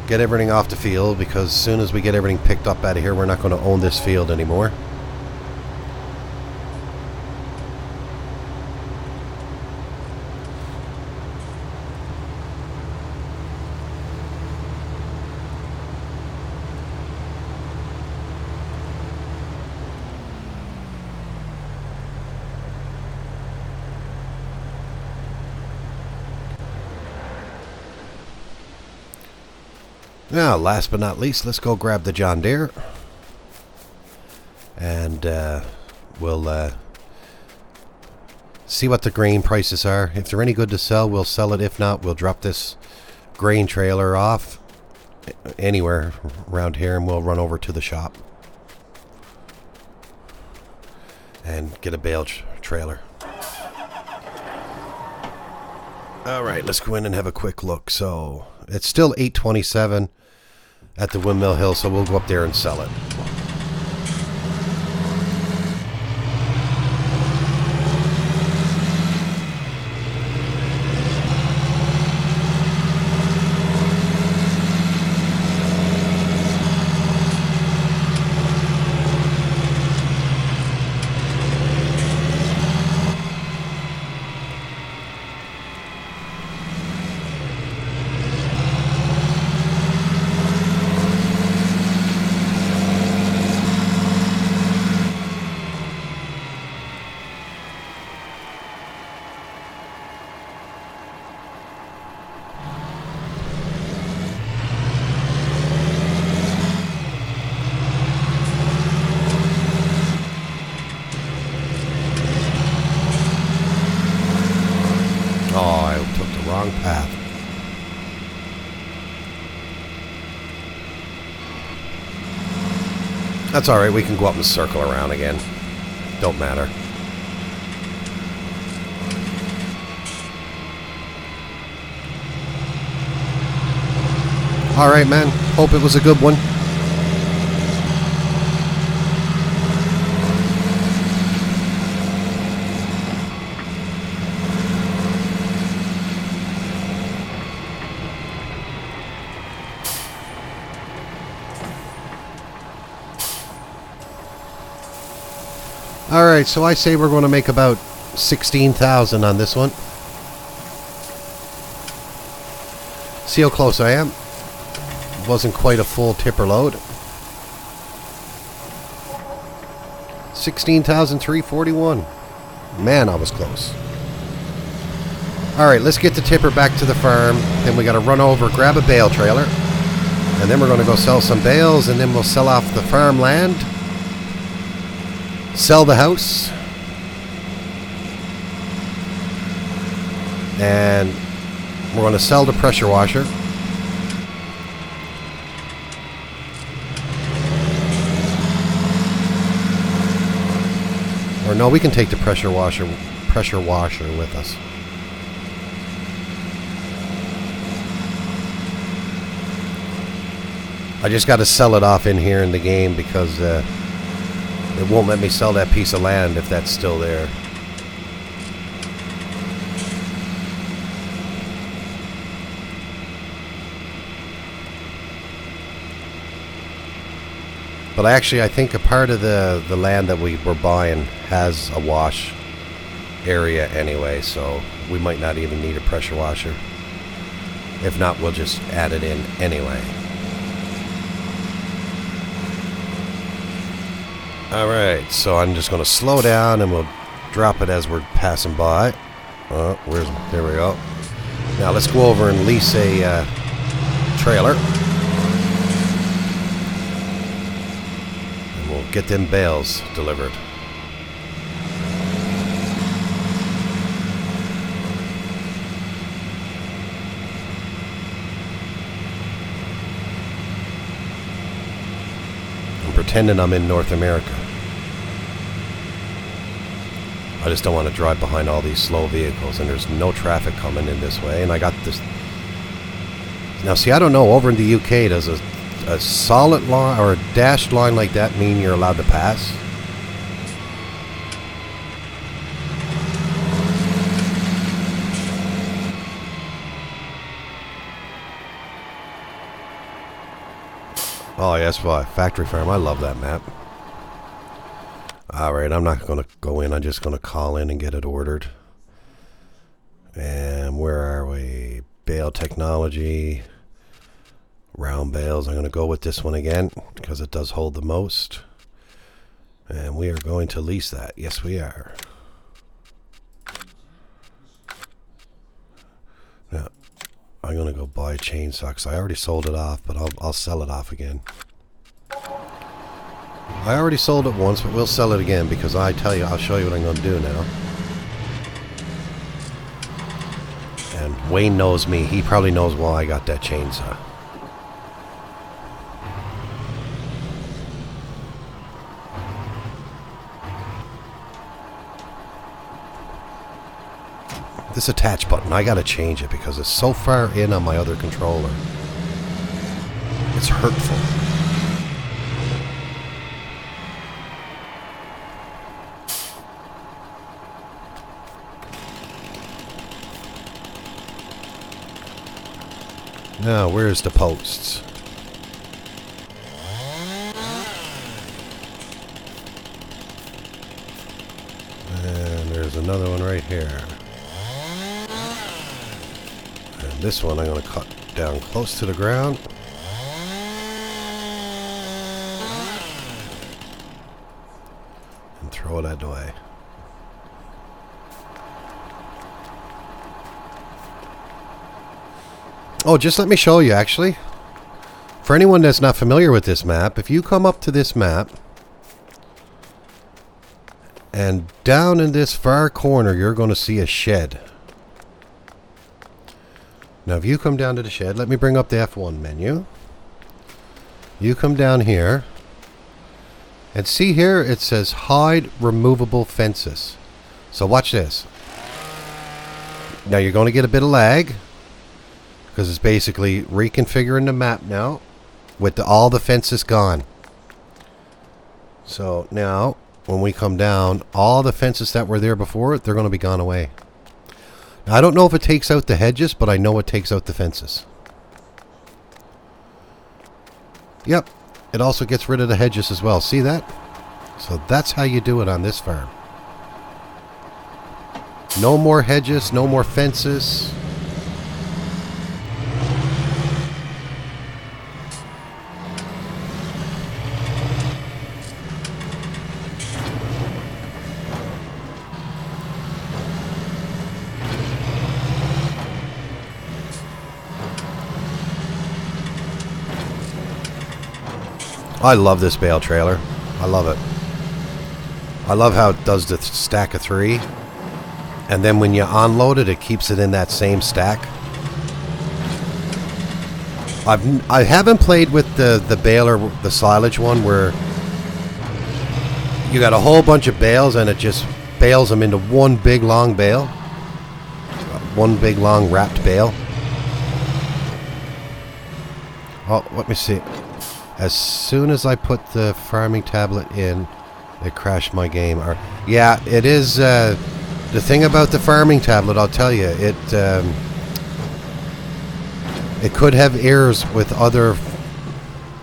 S1: Get everything off the field, because as soon as we get everything picked up out of here, we're not going to own this field anymore. Now, last but not least, let's go grab the John Deere. And we'll see what the grain prices are. If they're any good to sell, we'll sell it. If not, we'll drop this grain trailer off anywhere around here and we'll run over to the shop and get a bale trailer. Alright, let's go in and have a quick look. So, it's still 827 at the Windmill Hill, so we'll go up there and sell it. Path. That's alright, we can go up and circle around again. Don't matter. Alright, man. Hope it was a good one. Alright, so I say we're going to make about 16,000 on this one. See how close I am? Wasn't quite a full tipper load. 16,341. Man, I was close. Alright, let's get the tipper back to the farm. Then we got to run over, grab a bale trailer. And then we're going to go sell some bales. And then we'll sell off the farmland. Sell the house. And we're going to sell the pressure washer. Or no, we can take the pressure washer with us. I just got to sell it off in here in the game because it won't let me sell that piece of land if that's still there. But I think a part of the land that we were buying has a wash area anyway, so we might not even need a pressure washer. If not, we'll just add it in anyway. Alright, so I'm just going to slow down and we'll drop it as we're passing by. Oh, there we go. Now let's go over and lease a trailer. Get them bales delivered. I'm pretending I'm in North America. I just don't want to drive behind all these slow vehicles, and there's no traffic coming in this way. And I got this. Now, see, I don't know. Over in the UK, does a solid line or a dashed line like that mean you're allowed to pass? Oh, yes, why? Factory Farm. I love that map. Alright, I'm not going to go in. I'm just going to call in and get it ordered. And where are we? Bale technology. Round bales. I'm going to go with this one again because it does hold the most. And we are going to lease that. Yes, we are. Now, I'm going to go buy a chainsaw because I already sold it off, but I'll sell it off again. I already sold it once, but we'll sell it again because I'll show you what I'm going to do now. And Wayne knows me. He probably knows why I got that chainsaw. This attach button, I gotta change it because it's so far in on my other controller. It's hurtful. Now, where's the posts? And there's another one right here. And this one I'm going to cut down close to the ground. And throw that away. Oh, just let me show you, actually. For anyone that's not familiar with this map, if you come up to this map, and down in this far corner, you're going to see a shed. Now, if you come down to the shed, let me bring up the F1 menu. You come down here, and see here, it says hide removable fences. So watch this. Now, you're going to get a bit of lag. because it's basically reconfiguring the map now with all the fences gone. So now when we come down, all the fences that were there before, they're going to be gone away. Now, I don't know if it takes out the hedges, but I know it takes out the fences. Yep, it also gets rid of the hedges as well. See that? So that's how you do it on this farm. No more hedges, no more fences. I love this bale trailer. I love it. I love how it does the stack of 3. And then when you unload it, it keeps it in that same stack. I haven't played with the baler, the silage one, where you got a whole bunch of bales and it just bales them into one big long bale. One big long wrapped bale. Oh, let me see. As soon as I put the farming tablet in, it crashed my game. Yeah, it is. The thing about the farming tablet, I'll tell you, it could have errors with other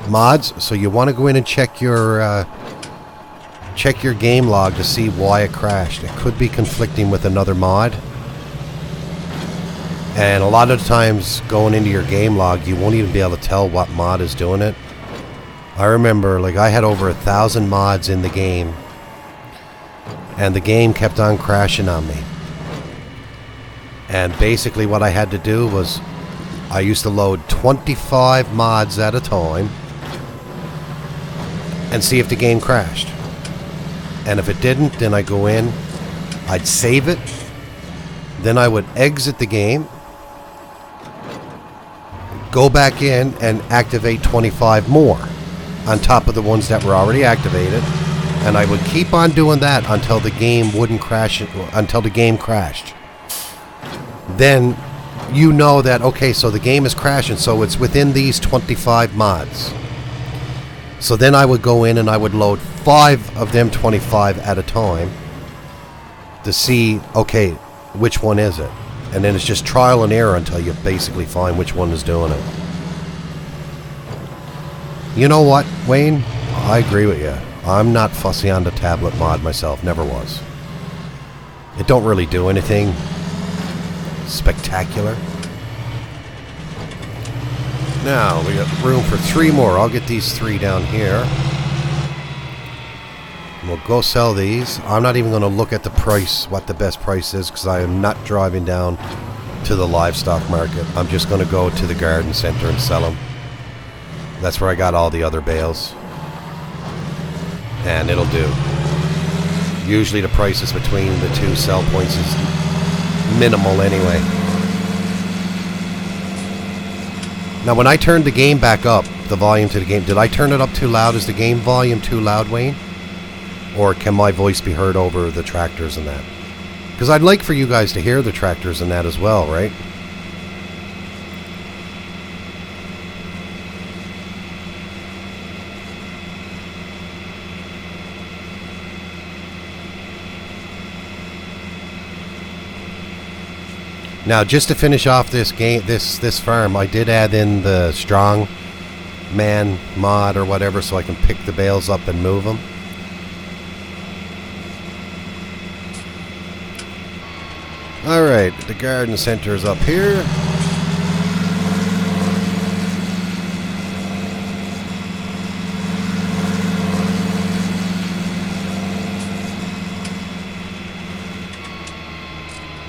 S1: mods. So you want to go in and check your game log to see why it crashed. It could be conflicting with another mod. And a lot of times going into your game log, you won't even be able to tell what mod is doing it. I remember, like, I had over 1,000 mods in the game, and the game kept on crashing on me. And basically what I had to do was, I used to load 25 mods at a time and see if the game crashed. And if it didn't, then I'd go in, I'd save it, then I would exit the game, go back in and activate 25 more on top of the ones that were already activated, and I would keep on doing that until the game wouldn't crash, until the game crashed. Then you know that, okay, so the game is crashing, so it's within these 25 mods. So then I would go in and I would load 5 of them 25 at a time to see, okay, which one is it? And then it's just trial and error until you basically find which one is doing it. You know what, Wayne? I agree with you. I'm not fussy on the tablet mod myself. Never was. It don't really do anything spectacular. Now, we got room for 3 more. I'll get these 3 down here. And we'll go sell these. I'm not even going to look at the price, what the best price is, because I am not driving down to the livestock market. I'm just going to go to the garden center and sell them. That's where I got all the other bales. And it'll do. Usually the prices between the 2 sell points is minimal anyway. Now when I turned the game back up, the volume to the game, did I turn it up too loud? Is the game volume too loud, Wayne? Or can my voice be heard over the tractors and that? Because I'd like for you guys to hear the tractors and that as well, right? Now, just to finish off this game, this farm, I did add in the strong man mod or whatever, so I can pick the bales up and move them. All right, the garden center is up here.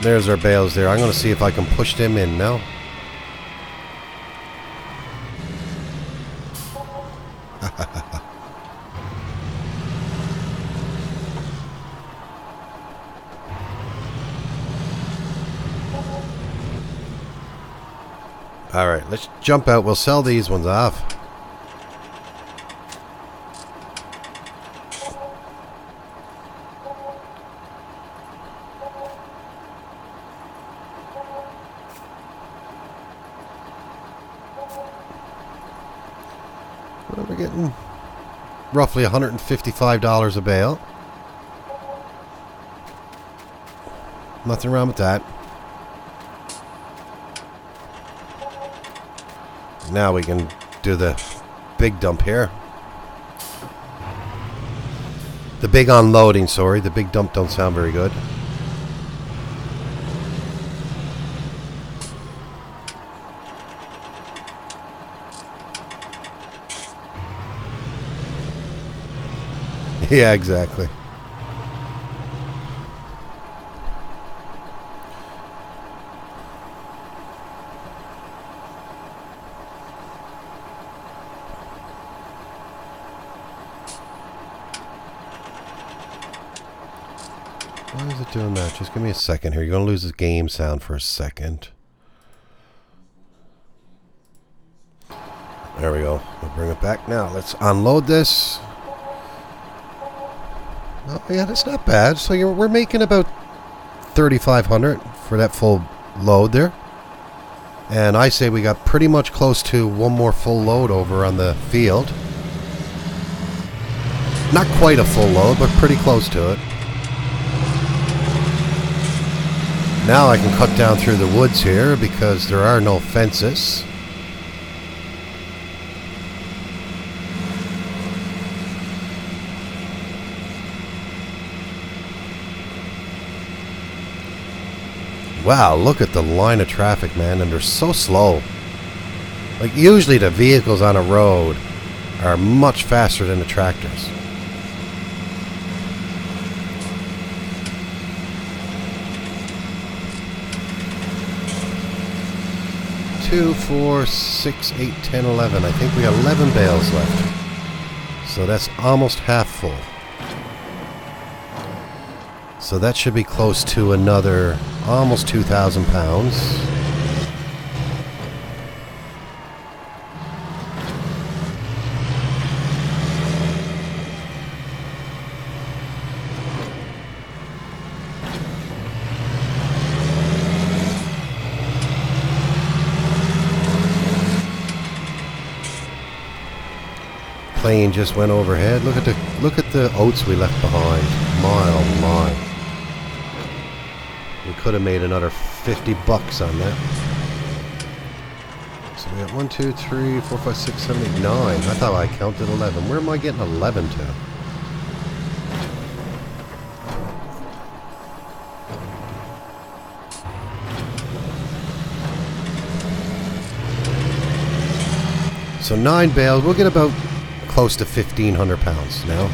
S1: There's our bales there. I'm going to see if I can push them in now. Alright, let's jump out. We'll sell these ones off. getting roughly $155 a bale. Nothing wrong with that. Now we can do the big dump here. The big unloading, sorry. The big dump don't sound very good. Yeah, exactly. Why is it doing that? Just give me a second here. You're going to lose the game sound for a second. There we go. We'll bring it back now. Let's unload this. Oh, yeah, that's not bad. So we're making about $3,500 for that full load there. And I say we got pretty much close to one more full load over on the field. Not quite a full load, but pretty close to it. Now I can cut down through the woods here because there are no fences. Wow, look at the line of traffic, man, and they're so slow. Like, usually the vehicles on a road are much faster than the tractors. Two, 4, 6, 8, 10, 11. I think we have 11 bales left. So that's almost half full. So that should be close to another almost 2,000 pounds. Plane just went overhead. Look at the oats we left behind. My oh my. We could have made another $50 on that. So we got 1, 2, 3, 4, 5, 6, 7, 8, 9. I thought I counted 11. Where am I getting 11 to? So 9 bales. We'll get about close to 1,500 pounds now.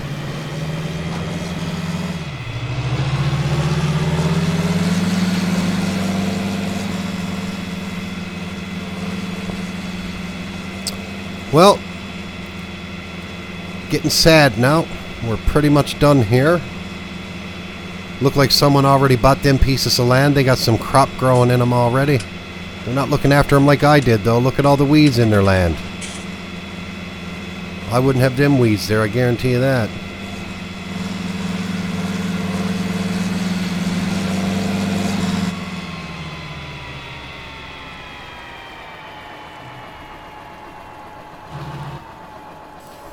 S1: Well, getting sad now. We're pretty much done here. Look like someone already bought them pieces of land. They got some crop growing in them already. They're not looking after them like I did, though. Look at all the weeds in their land. I wouldn't have them weeds there, I guarantee you that.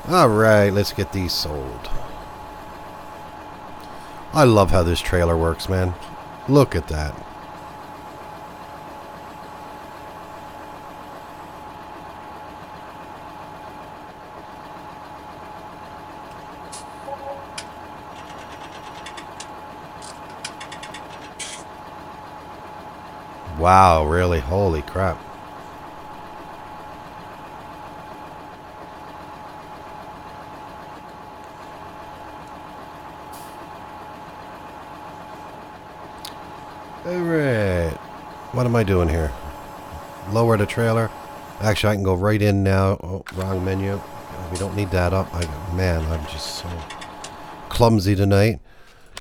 S1: Alright, let's get these sold. I love how this trailer works, man. Look at that. Wow, really? Holy crap. Alright. What am I doing here? Lower the trailer. Actually, I can go right in now. Oh, wrong menu. We don't need that up. Man, I'm just so clumsy tonight.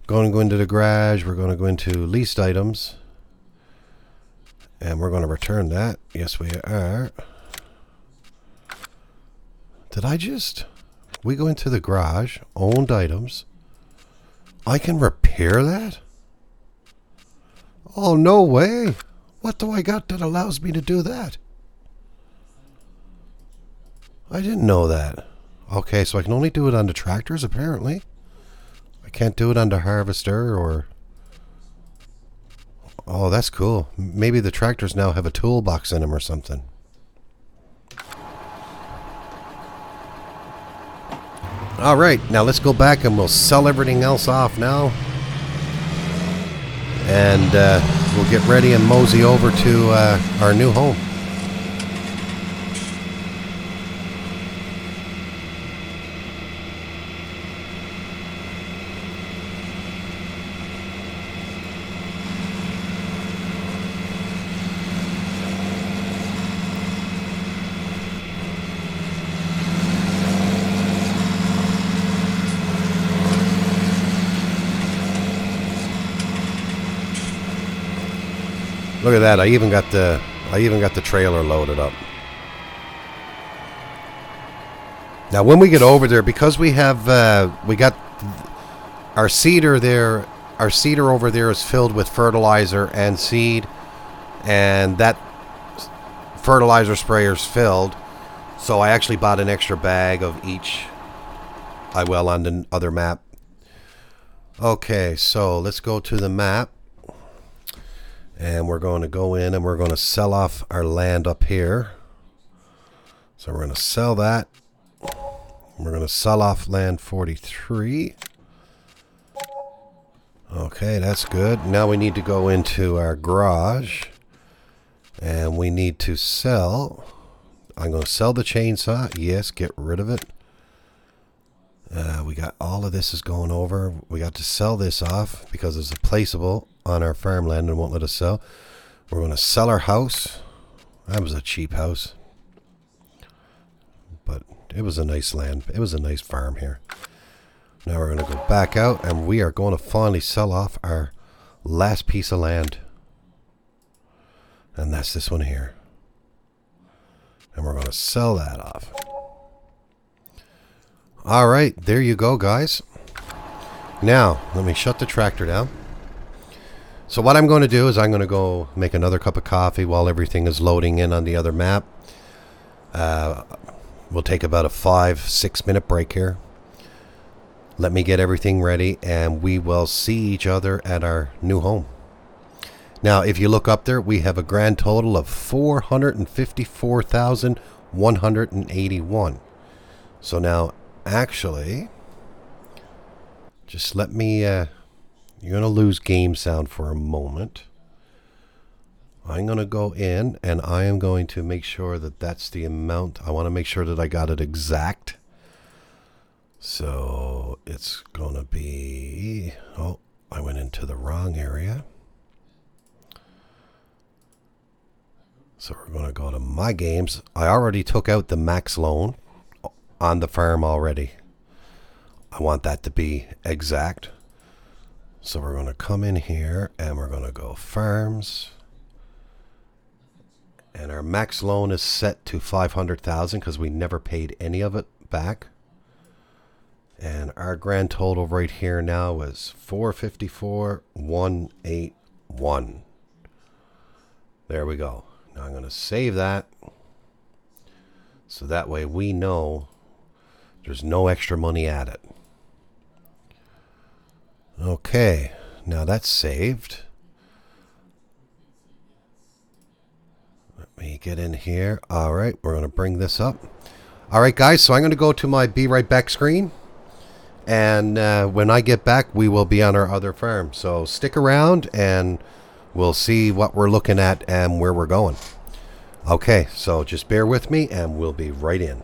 S1: Going to go into the garage. We're going to go into leased items. And we're going to return that. Yes, we are. Did I just... We go into the garage. Owned items. I can repair that? Oh, no way. What do I got that allows me to do that? I didn't know that. Okay, so I can only do it on the tractors, apparently. I can't do it on the harvester or... Oh, that's cool. Maybe the tractors now have a toolbox in them or something. Alright, now let's go back and we'll sell everything else off now. And we'll get ready and mosey over to our new home. Look at that! I even got the trailer loaded up. Now, when we get over there, because we have we got our seeder there, our seeder over there is filled with fertilizer and seed, and that fertilizer sprayer's filled. So I actually bought an extra bag of each. I will on the other map. Okay, so let's go to the map. And we're going to go in and we're going to sell off our land up here. So we're going to sell that. We're going to sell off land 43. Okay, that's good. Now we need to go into our garage. And we need to sell. I'm going to sell the chainsaw. Yes, get rid of it. We got all of this is going over. We got to sell this off because it's a placeable on our farmland and won't let us sell. We're going to sell our house. That was a cheap house, but it was a nice land. It was a nice farm here. Now we're going to go back out and we are going to finally sell off our last piece of land. And that's this one here. And we're going to sell that off. All right, there you go, guys. Now, let me shut the tractor down. So what I'm going to do is I'm going to go make another cup of coffee while everything is loading in on the other map. We'll take about a 5-6 minute break here. Let me get everything ready and we will see each other at our new home. Now, if you look up there, we have a grand total of 454,181. So now, actually, just let me, you're going to lose game sound for a moment. I'm going to go in and I am going to make sure that that's the amount. I want to make sure that I got it exact. So it's going to be, oh, I went into the wrong area. So we're going to go to my games. I already took out the max loan on the farm already. I want that to be exact. So we're going to come in here and we're going to go farms. And our max loan is set to 500,000 because we never paid any of it back. And our grand total right here now is 454,181. There we go. Now I'm going to save that. So that way we know there's no extra money added. Okay, now that's saved. Let me get in here. All right, we're going to bring this up. All right, guys, so I'm going to go to my Be Right Back screen. And when I get back, we will be on our other farm. So stick around and we'll see what we're looking at and where we're going. Okay, so just bear with me and we'll be right in.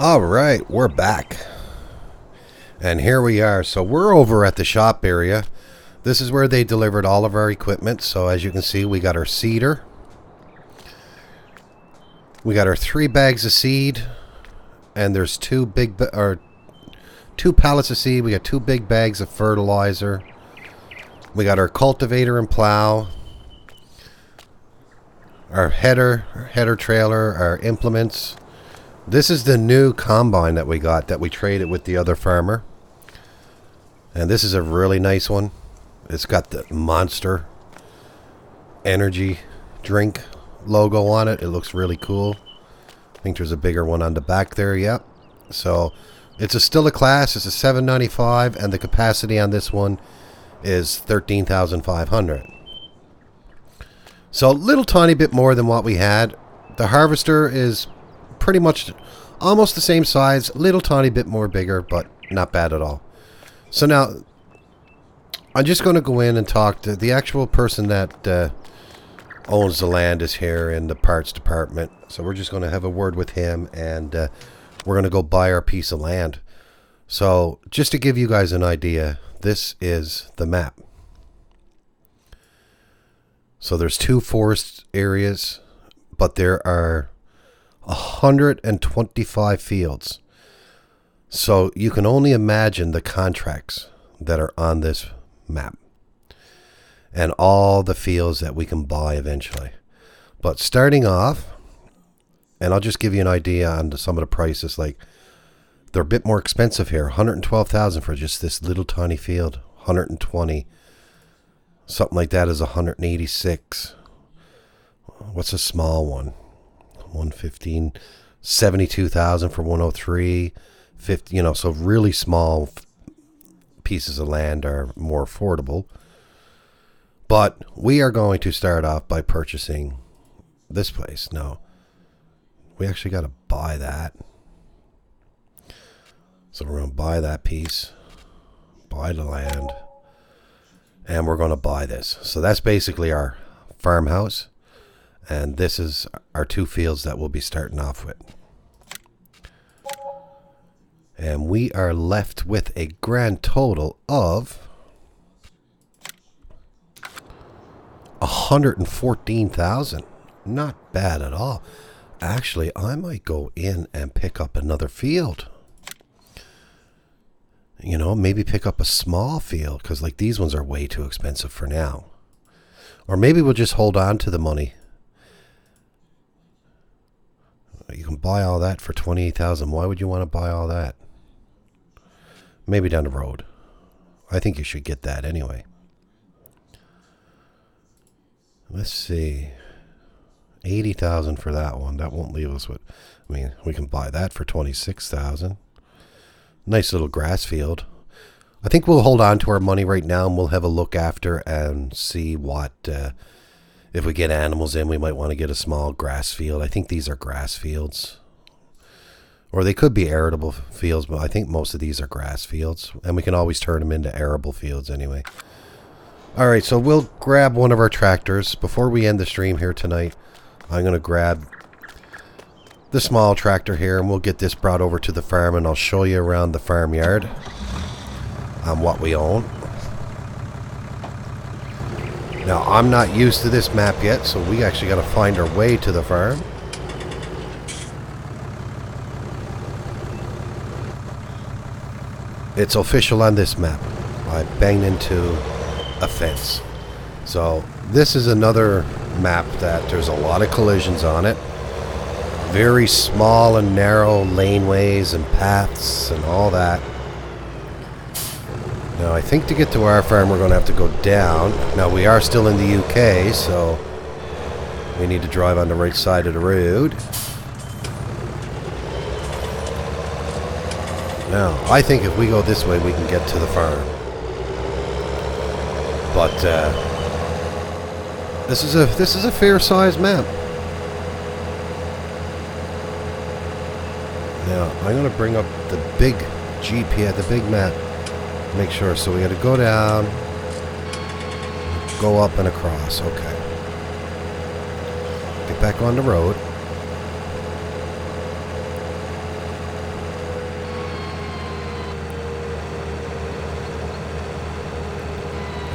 S1: All right, we're back. And here we are. So we're over at the shop area. This is where they delivered all of our equipment. So as you can see, we got our seeder. We got our 3 bags of seed. And there's 2 pallets of seed. We got 2 big bags of fertilizer. We got our cultivator and plow. Our header trailer, our implements. This is the new combine that we got that we traded with the other farmer. And this is a really nice one. It's got the Monster energy drink logo on it. It looks really cool. I think there's a bigger one on the back there. Yep. So it's still a class. It's a 795 and the capacity on this one is 13,500. So a little tiny bit more than what we had. The harvester is pretty much almost the same size, little tiny bit more bigger, but not bad at all. So now I'm just going to go in and talk to the actual person that owns the land is here in the parts department. So we're just going to have a word with him, and we're going to go buy our piece of land. So just to give you guys an idea, this is the map. So there's 2 forest areas, but there are 125 fields. So you can only imagine the contracts that are on this map and all the fields that we can buy eventually. But starting off, and I'll just give you an idea on some of the prices, like they're a bit more expensive here. 112,000 for just this little tiny field. 120. Something like that is 186. What's a small one? 115. 72,000 for 103. 50, you know, so really small pieces of land are more affordable. But we are going to start off by purchasing this place. No, we actually got to buy that. So we're going to buy that piece, buy the land, and we're going to buy this. So that's basically our farmhouse, and this is our 2 fields that we'll be starting off with. And we are left with a grand total of 114,000. Not bad at all. Actually, I might go in and pick up another field. You know, maybe pick up a small field, because like these ones are way too expensive for now. Or maybe we'll just hold on to the money. You can buy all that for 28,000. Why would you want to buy all that? Maybe down the road. I think you should get that anyway. Let's see. 80,000 for that one. That won't leave us with, I mean, we can buy that for 26,000. Nice little grass field. I think we'll hold on to our money right now, and we'll have a look after and see what, if we get animals in, we might want to get a small grass field. I think these are grass fields. Or they could be arable fields, but I think most of these are grass fields. And we can always turn them into arable fields anyway. Alright, so we'll grab one of our tractors. Before we end the stream here tonight, I'm going to grab the small tractor here, and we'll get this brought over to the farm, and I'll show you around the farmyard on what we own. Now, I'm not used to this map yet, so we actually got to find our way to the farm. It's official on this map. I banged into a fence. So this is another map that there's a lot of collisions on it. Very small and narrow laneways and paths and all that. Now I think to get to our farm we're going to have to go down. Now we are still in the UK, so we need to drive on the right side of the road. Now I think if we go this way we can get to the farm. But this is a fair-sized map. Now I'm going to bring up the big GPS, the big map. Make sure. So we got to go down, go up and across. Okay. Get back on the road.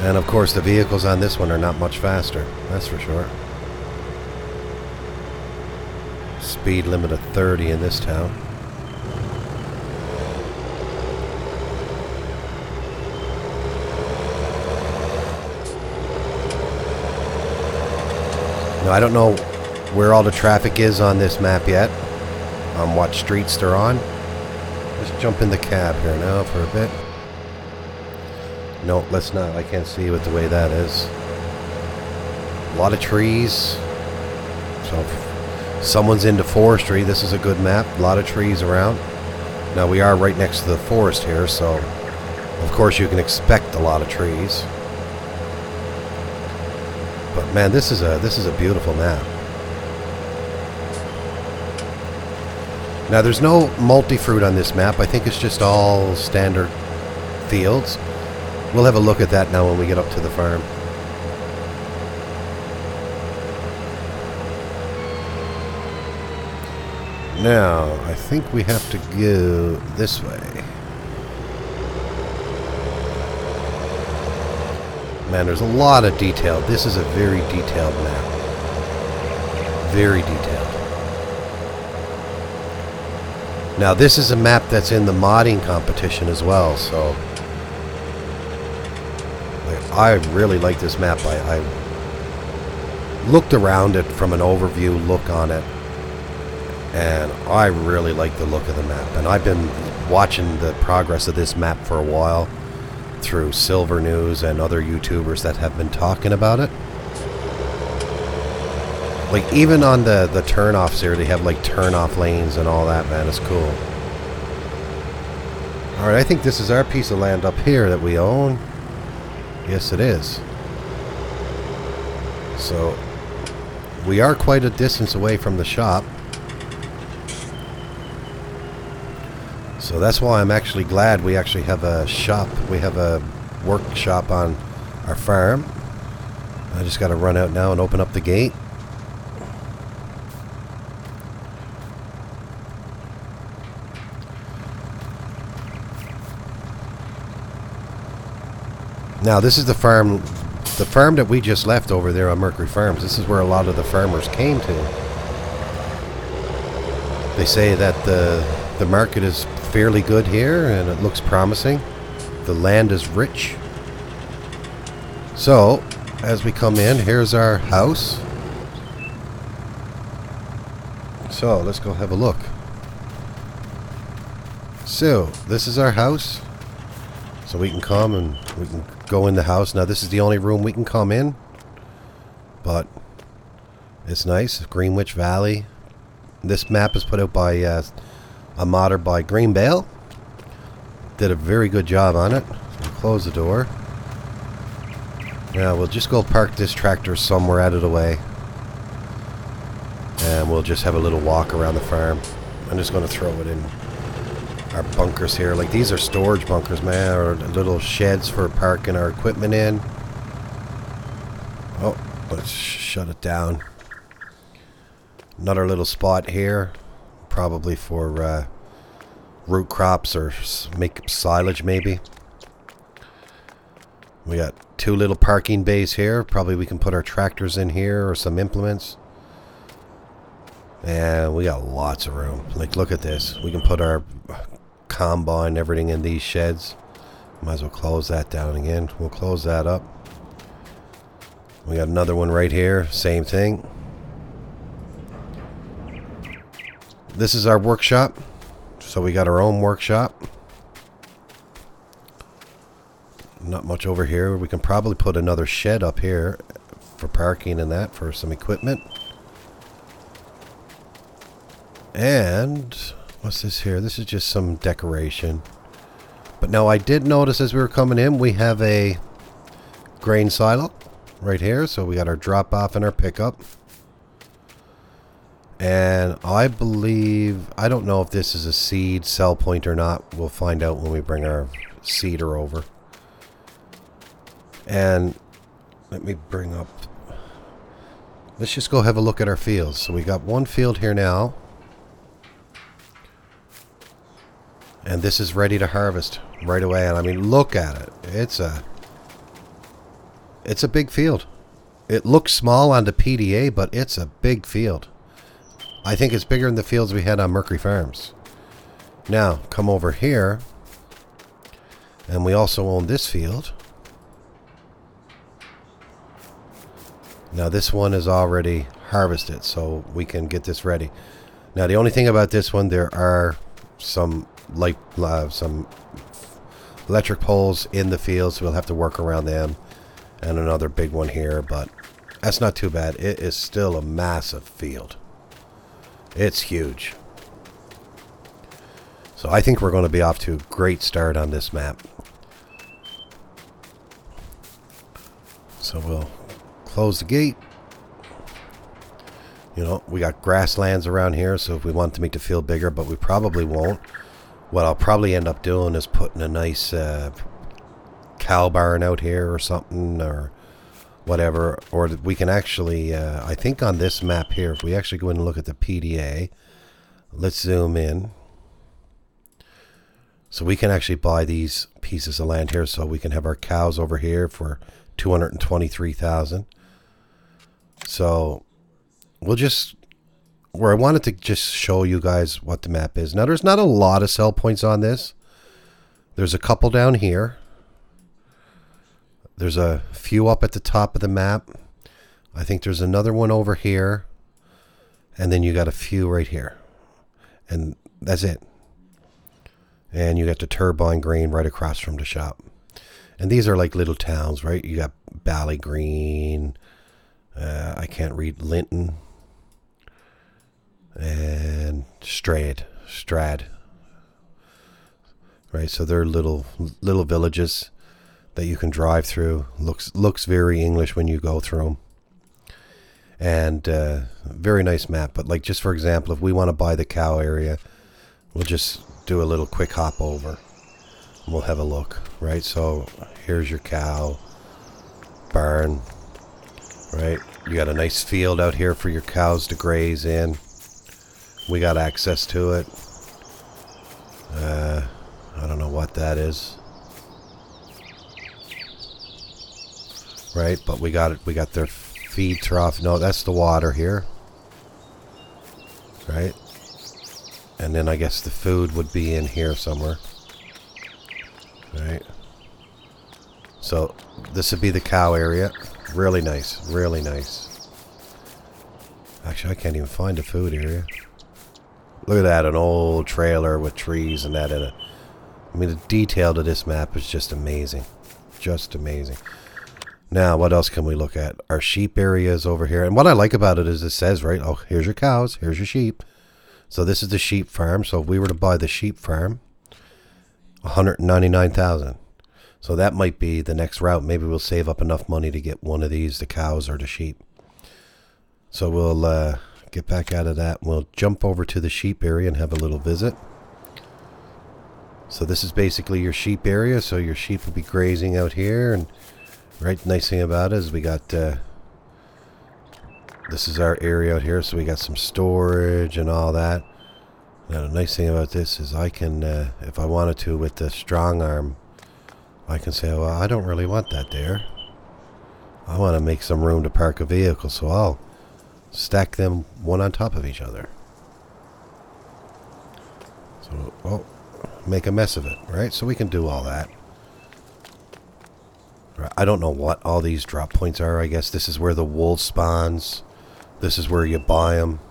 S1: And of course the vehicles on this one are not much faster, that's for sure. Speed limit of 30 in this town. Now I don't know where all the traffic is on this map yet, on what streets they're on. Let's jump in the cab here now for a bit. No, let's not. I can't see with the way that is. A lot of trees. So if someone's into forestry, this is a good map. A lot of trees around. Now we are right next to the forest here, so of course you can expect a lot of trees. But man, this is a beautiful map. Now there's no multi-fruit on this map. I think it's just all standard fields. We'll have a look at that now when we get up to the farm. Now, I think we have to go this way. Man, there's a lot of detail. This is a very detailed map. Very detailed. Now, this is a map that's in the modding competition as well, so I really like this map. I looked around it from an overview look on it, and I really like the look of the map. And I've been watching the progress of this map for a while through Silver News and other YouTubers that have been talking about it. Like even on the turnoffs here, they have like turnoff lanes and all that, man. It's cool. Alright, I think this is our piece of land up here that we own. Yes, it is. So, we are quite a distance away from the shop. So that's why I'm actually glad we actually have a shop. We have a workshop on our farm. I just got to run out now and open up the gate. Now this is the farm that we just left over there on Mercury Farms. This is where a lot of the farmers came to. They say that the market is fairly good here and it looks promising. The land is rich. So, as we come in, here's our house. So, let's go have a look. So, this is our house. So we can come and we can go in the house. Now this is the only room we can come in, but it's nice. Greenwich Valley. This map is put out by a modder by Green Bale. Did a very good job on it. We'll close the door. Now we'll just go park this tractor somewhere out of the way, and we'll just have a little walk around the farm. I'm just going to throw it in our bunkers here. Like these are storage bunkers, man, or little sheds for parking our equipment in. Oh, let's shut it down. Another little spot here, probably for root crops or make silage maybe. We got two little parking bays here. Probably we can put our tractors in here or some implements. And we got lots of room. Like look at this. We can put our combine, everything in these sheds. Might as well close that down again. We'll close that up. We got another one right here, same thing. This is our workshop. So we got our own workshop. Not much over here. We can probably put another shed up here for parking and that, for some equipment. And what's this here? This is just some decoration. But now I did notice as we were coming in, we have a grain silo right here. So we got our drop off and our pickup. And I believe, I don't know if this is a seed sell point or not. We'll find out when we bring our seeder over. And let me bring up, let's just go have a look at our fields. So we got one field here now. And this is ready to harvest right away. And I mean, look at it. it's a big field. It looks small on the PDA, but it's a big field. I think it's bigger than the fields we had on Mercury Farms. Now, come over here. And we also own this field. Now, this one is already harvested, so we can get this ready. Now, the only thing about this one, there are some some electric poles in the field, so we'll have to work around them. And another big one here, but that's not too bad. It is still a massive field. It's huge. So I think we're going to be off to a great start on this map. So we'll close the gate. You know, we got grasslands around here, so if we want to make the field bigger, but we probably won't. What I'll probably end up doing is putting a nice cow barn out here or something, or whatever. Or we can actually, I think on this map here, if we actually go in and look at the PDA, let's zoom in. So we can actually buy these pieces of land here, so we can have our cows over here for 223,000. So we'll just, where I wanted to just show you guys what the map is. Now, there's not a lot of sell points on this. There's a couple down here. There's a few up at the top of the map. I think there's another one over here. And then you got a few right here. And that's it. And you got the Turbine Green right across from the shop. And these are like little towns, right? You got Ballygreen. I can't read. Linton. And Strad. Right, so they're little villages that you can drive through. Looks very English when you go through them. And very nice map. But like, just for example, if we want to buy the cow area, we'll just do a little quick hop over. And we'll have a look. Right, so here's your cow barn. Right, you got a nice field out here for your cows to graze in. We got access to it. I don't know what that is. Right, but we got it. We got their feed trough. No, that's the water here. Right, and then I guess the food would be in here somewhere. Right, so this would be the cow area. Really nice, really nice. Actually, I can't even find the food area. Look at that, an old trailer with trees and that in it. I mean, the detail to this map is just amazing. Just amazing. Now, what else can we look at? Our sheep area is over here. And what I like about it is it says, right, oh, here's your cows, here's your sheep. So this is the sheep farm. So if we were to buy the sheep farm, 199,000. So that might be the next route. Maybe we'll save up enough money to get one of these, the cows or the sheep. So we'll get back out of that. We'll jump over to the sheep area and have a little visit. So this is basically your sheep area. So your sheep will be grazing out here. And right, nice thing about it is we got, this is our area out here. So we got some storage and all that. Now the nice thing about this is I can, if I wanted to with the strong arm, I can say, well, I don't really want that there. I want to make some room to park a vehicle, so I'll stack them one on top of each other. So, well, make a mess of it, right? So we can do all that. I don't know what all these drop points are. I guess this is where the wool spawns. This is where you buy them.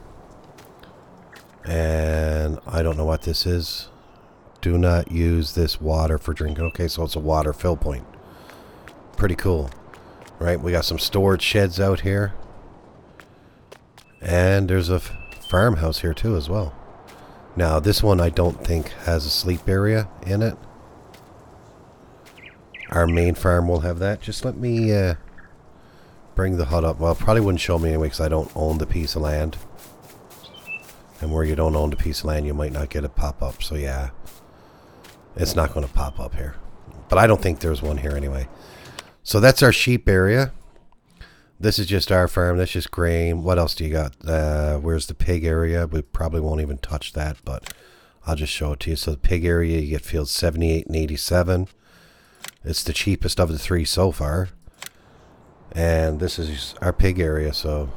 S1: And I don't know what this is. Do not use this water for drinking. Okay, so it's a water fill point. Pretty cool. Right, we got some storage sheds out here. And there's a farmhouse here too as well. Now, this one I don't think has a sleep area in it. Our main farm will have that. Just let me bring the hut up. Well, it probably wouldn't show me anyway because I don't own the piece of land. And where you don't own the piece of land, you might not get it pop up. So yeah, it's not going to pop up here. But I don't think there's one here anyway. So that's our sheep area. This is just our farm. That's just grain. What else do you got? Where's the pig area? We probably won't even touch that, but I'll just show it to you. So the pig area, you get fields 78 and 87. It's the cheapest of the three so far. And this is our pig area, so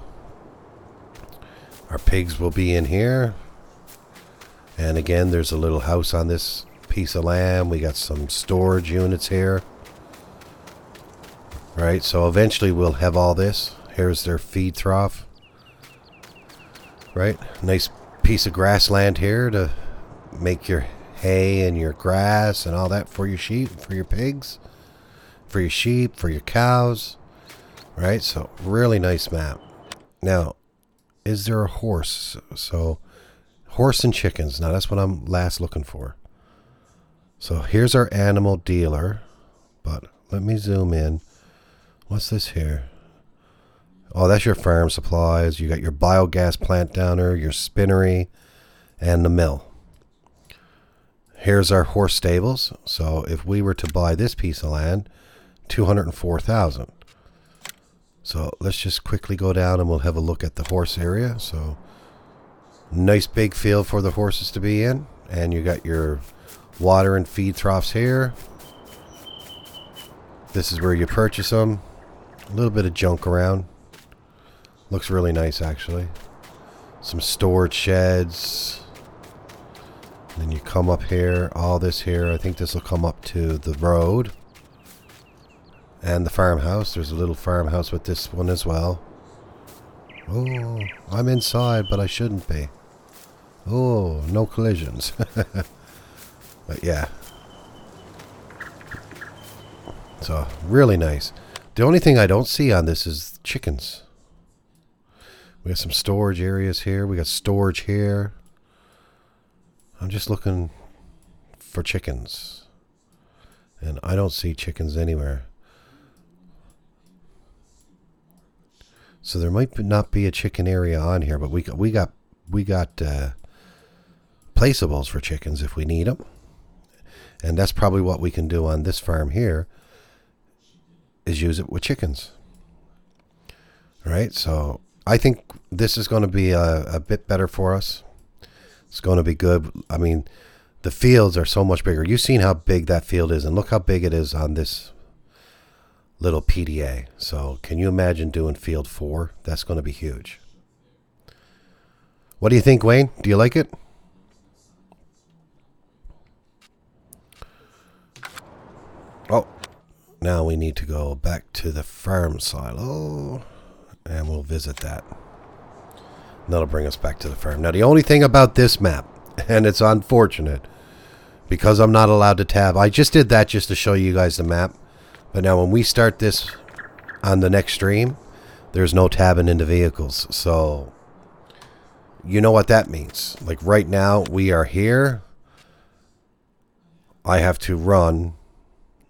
S1: our pigs will be in here. And again, there's a little house on this piece of land. We got some storage units here. Right, so eventually we'll have all this. Here's their feed trough. Right, nice piece of grassland here to make your hay and your grass and all that for your sheep, for your pigs, for your sheep, for your cows. Right, so really nice map. Now, is there a horse? So, horse and chickens. Now, that's what I'm last looking for. So, here's our animal dealer. But let me zoom in. What's this here? Oh, that's your farm supplies. You got your biogas plant down there, your spinnery, and the mill. Here's our horse stables. So if we were to buy this piece of land, $204,000. So let's just quickly go down and we'll have a look at the horse area. So nice big field for the horses to be in. And you got your water and feed troughs here. This is where you purchase them. A little bit of junk around. Looks really nice, actually. Some storage sheds. And then you come up here. All this here. I think this will come up to the road. And the farmhouse. There's a little farmhouse with this one as well. Oh, I'm inside, but I shouldn't be. Oh, no collisions. But yeah. So, really nice. The only thing I don't see on this is chickens. We got some storage areas here. We got storage here. I'm just looking for chickens. And I don't see chickens anywhere. So there might not be a chicken area on here, but we got placeables for chickens if we need them. And that's probably what we can do on this farm here, is use it with chickens. All right, so I think this is going to be a bit better for us. It's going to be good. I mean, the fields are so much bigger. You've seen how big that field is, and look how big it is on this little PDA. So can you imagine doing field 4? That's going to be huge. What do you think, Wayne? Do you like it? Oh, now we need to go back to the farm silo, and we'll visit that. And that'll bring us back to the farm. Now, the only thing about this map, and it's unfortunate, because I'm not allowed to tab. I just did that just to show you guys the map. But now when we start this on the next stream, there's no tabbing into vehicles. So, you know what that means. Like right now, we are here. I have to run.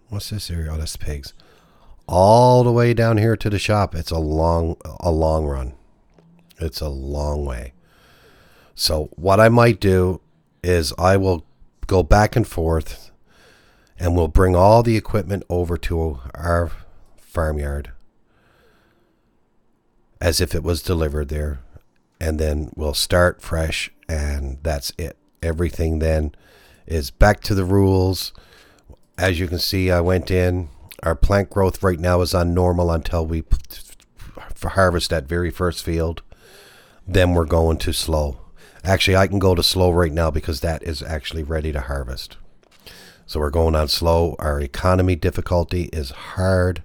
S1: What's this area? Oh, that's the pigs. All the way down here to the shop. It's a long run. It's a long way. So what I might do is I will go back and forth, and we'll bring all the equipment over to our farmyard as if it was delivered there. And then we'll start fresh, and that's it. Everything then is back to the rules. As you can see, I went in. Our plant growth right now is on normal until we harvest that very first field. Then we're going to slow. Actually, I can go to slow right now because that is actually ready to harvest. So we're going on slow. Our economy difficulty is hard.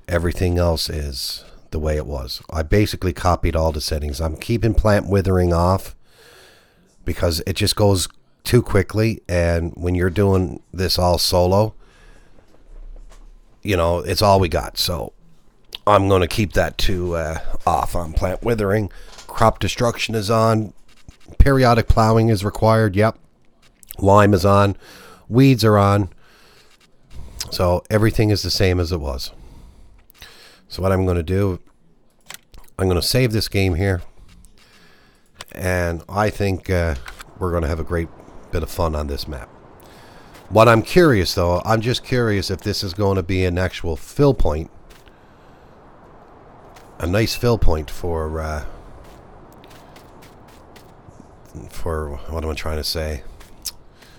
S1: Everything else is the way it was. I basically copied all the settings. I'm keeping plant withering off because it just goes too quickly. And when you're doing this all solo, you know, it's all we got. So I'm going to keep that off on plant withering. Crop destruction is on. Periodic plowing is required. Yep. Lime is on. Weeds are on. So everything is the same as it was. So what I'm going to do, I'm going to save this game here. And I think we're going to have a great bit of fun on this map. What I'm curious, though, I'm just curious if this is going to be an actual fill point. A nice fill point for what am I trying to say?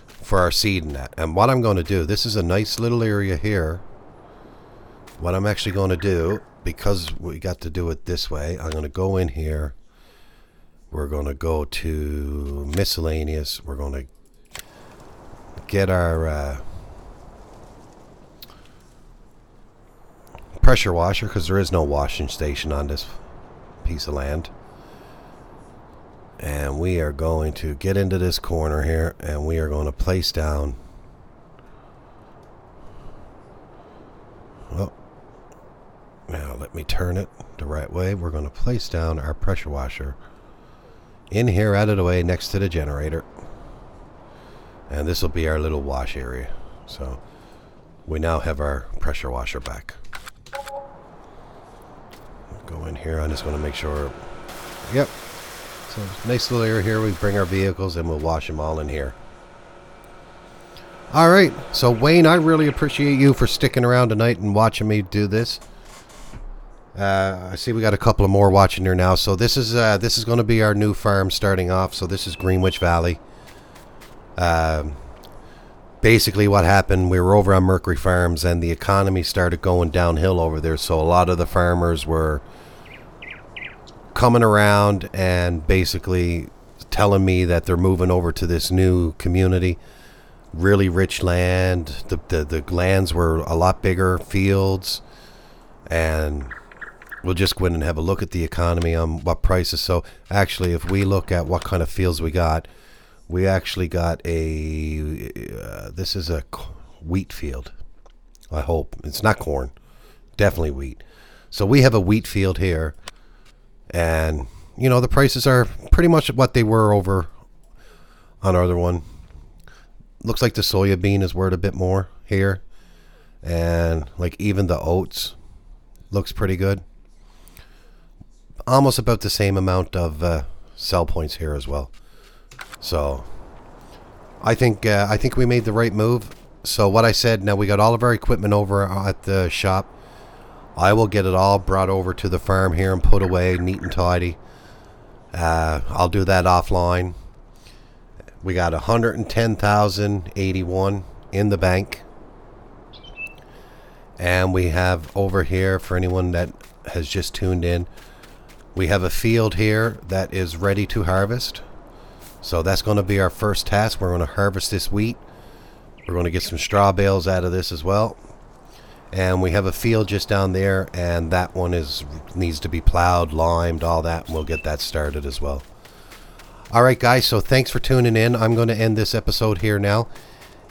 S1: For our seed and that. And what I'm going to do, this is a nice little area here what I'm actually going to do, because we got to do it this way, I'm going to go in here. We're going to go to miscellaneous. We're going to get our pressure washer, because there is no washing station on this piece of land. And we are going to get into this corner here, and we are going to place down. Well, now let me turn it the right way. We're going to place down our pressure washer in here, out of the way, next to the generator. And this will be our little wash area. So we now have our pressure washer back. Go in here. I'm just going to make sure. Yep. So nice little area here. We bring our vehicles and we'll wash them all in here. All right. So Wayne, I really appreciate you for sticking around tonight and watching me do this. I see we got a couple of more watching here now. So this is going to be our new farm starting off. So this is Greenwich Valley. Basically what happened, we were over on Mercury Farms and the economy started going downhill over there. So a lot of the farmers were coming around and basically telling me that they're moving over to this new community. Really rich land. The lands were a lot bigger, fields, and we'll just go in and have a look at the economy on what prices. So actually, if we look at what kind of fields we actually got a this is a wheat field. I hope it's not corn, definitely wheat. So we have a wheat field here, and you know the prices are pretty much what they were over on our other one. Looks like the soya bean is worth a bit more here, and like even the oats looks pretty good. Almost about the same amount of sell points here as well. So I think we made the right move. So what I said, now we got all of our equipment over at the shop. I will get it all brought over to the farm here and put away neat and tidy. I'll do that offline. We got 110,081 in the bank. And we have over here, for anyone that has just tuned in, we have a field here that is ready to harvest. So that's going to be our first task. We're going to harvest this wheat. We're going to get some straw bales out of this as well. And we have a field just down there, and that one needs to be plowed, limed, all that, and we'll get that started as well. All right, guys, so thanks for tuning in. I'm going to end this episode here now.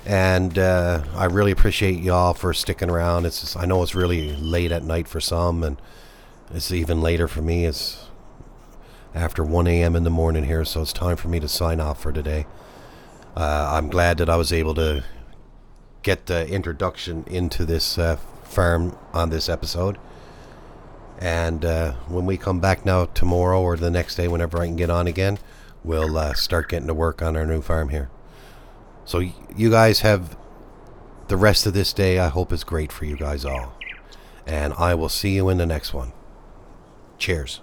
S1: And I really appreciate y'all for sticking around. I know it's really late at night for some, and it's even later for me. It's after 1 a.m. in the morning here, so it's time for me to sign off for today. I'm glad that I was able to get the introduction into this farm on this episode. And when we come back now tomorrow or the next day, whenever I can get on again, we'll start getting to work on our new farm here. So you guys have the rest of this day. I hope is great for you guys all. And I will see you in the next one. Cheers.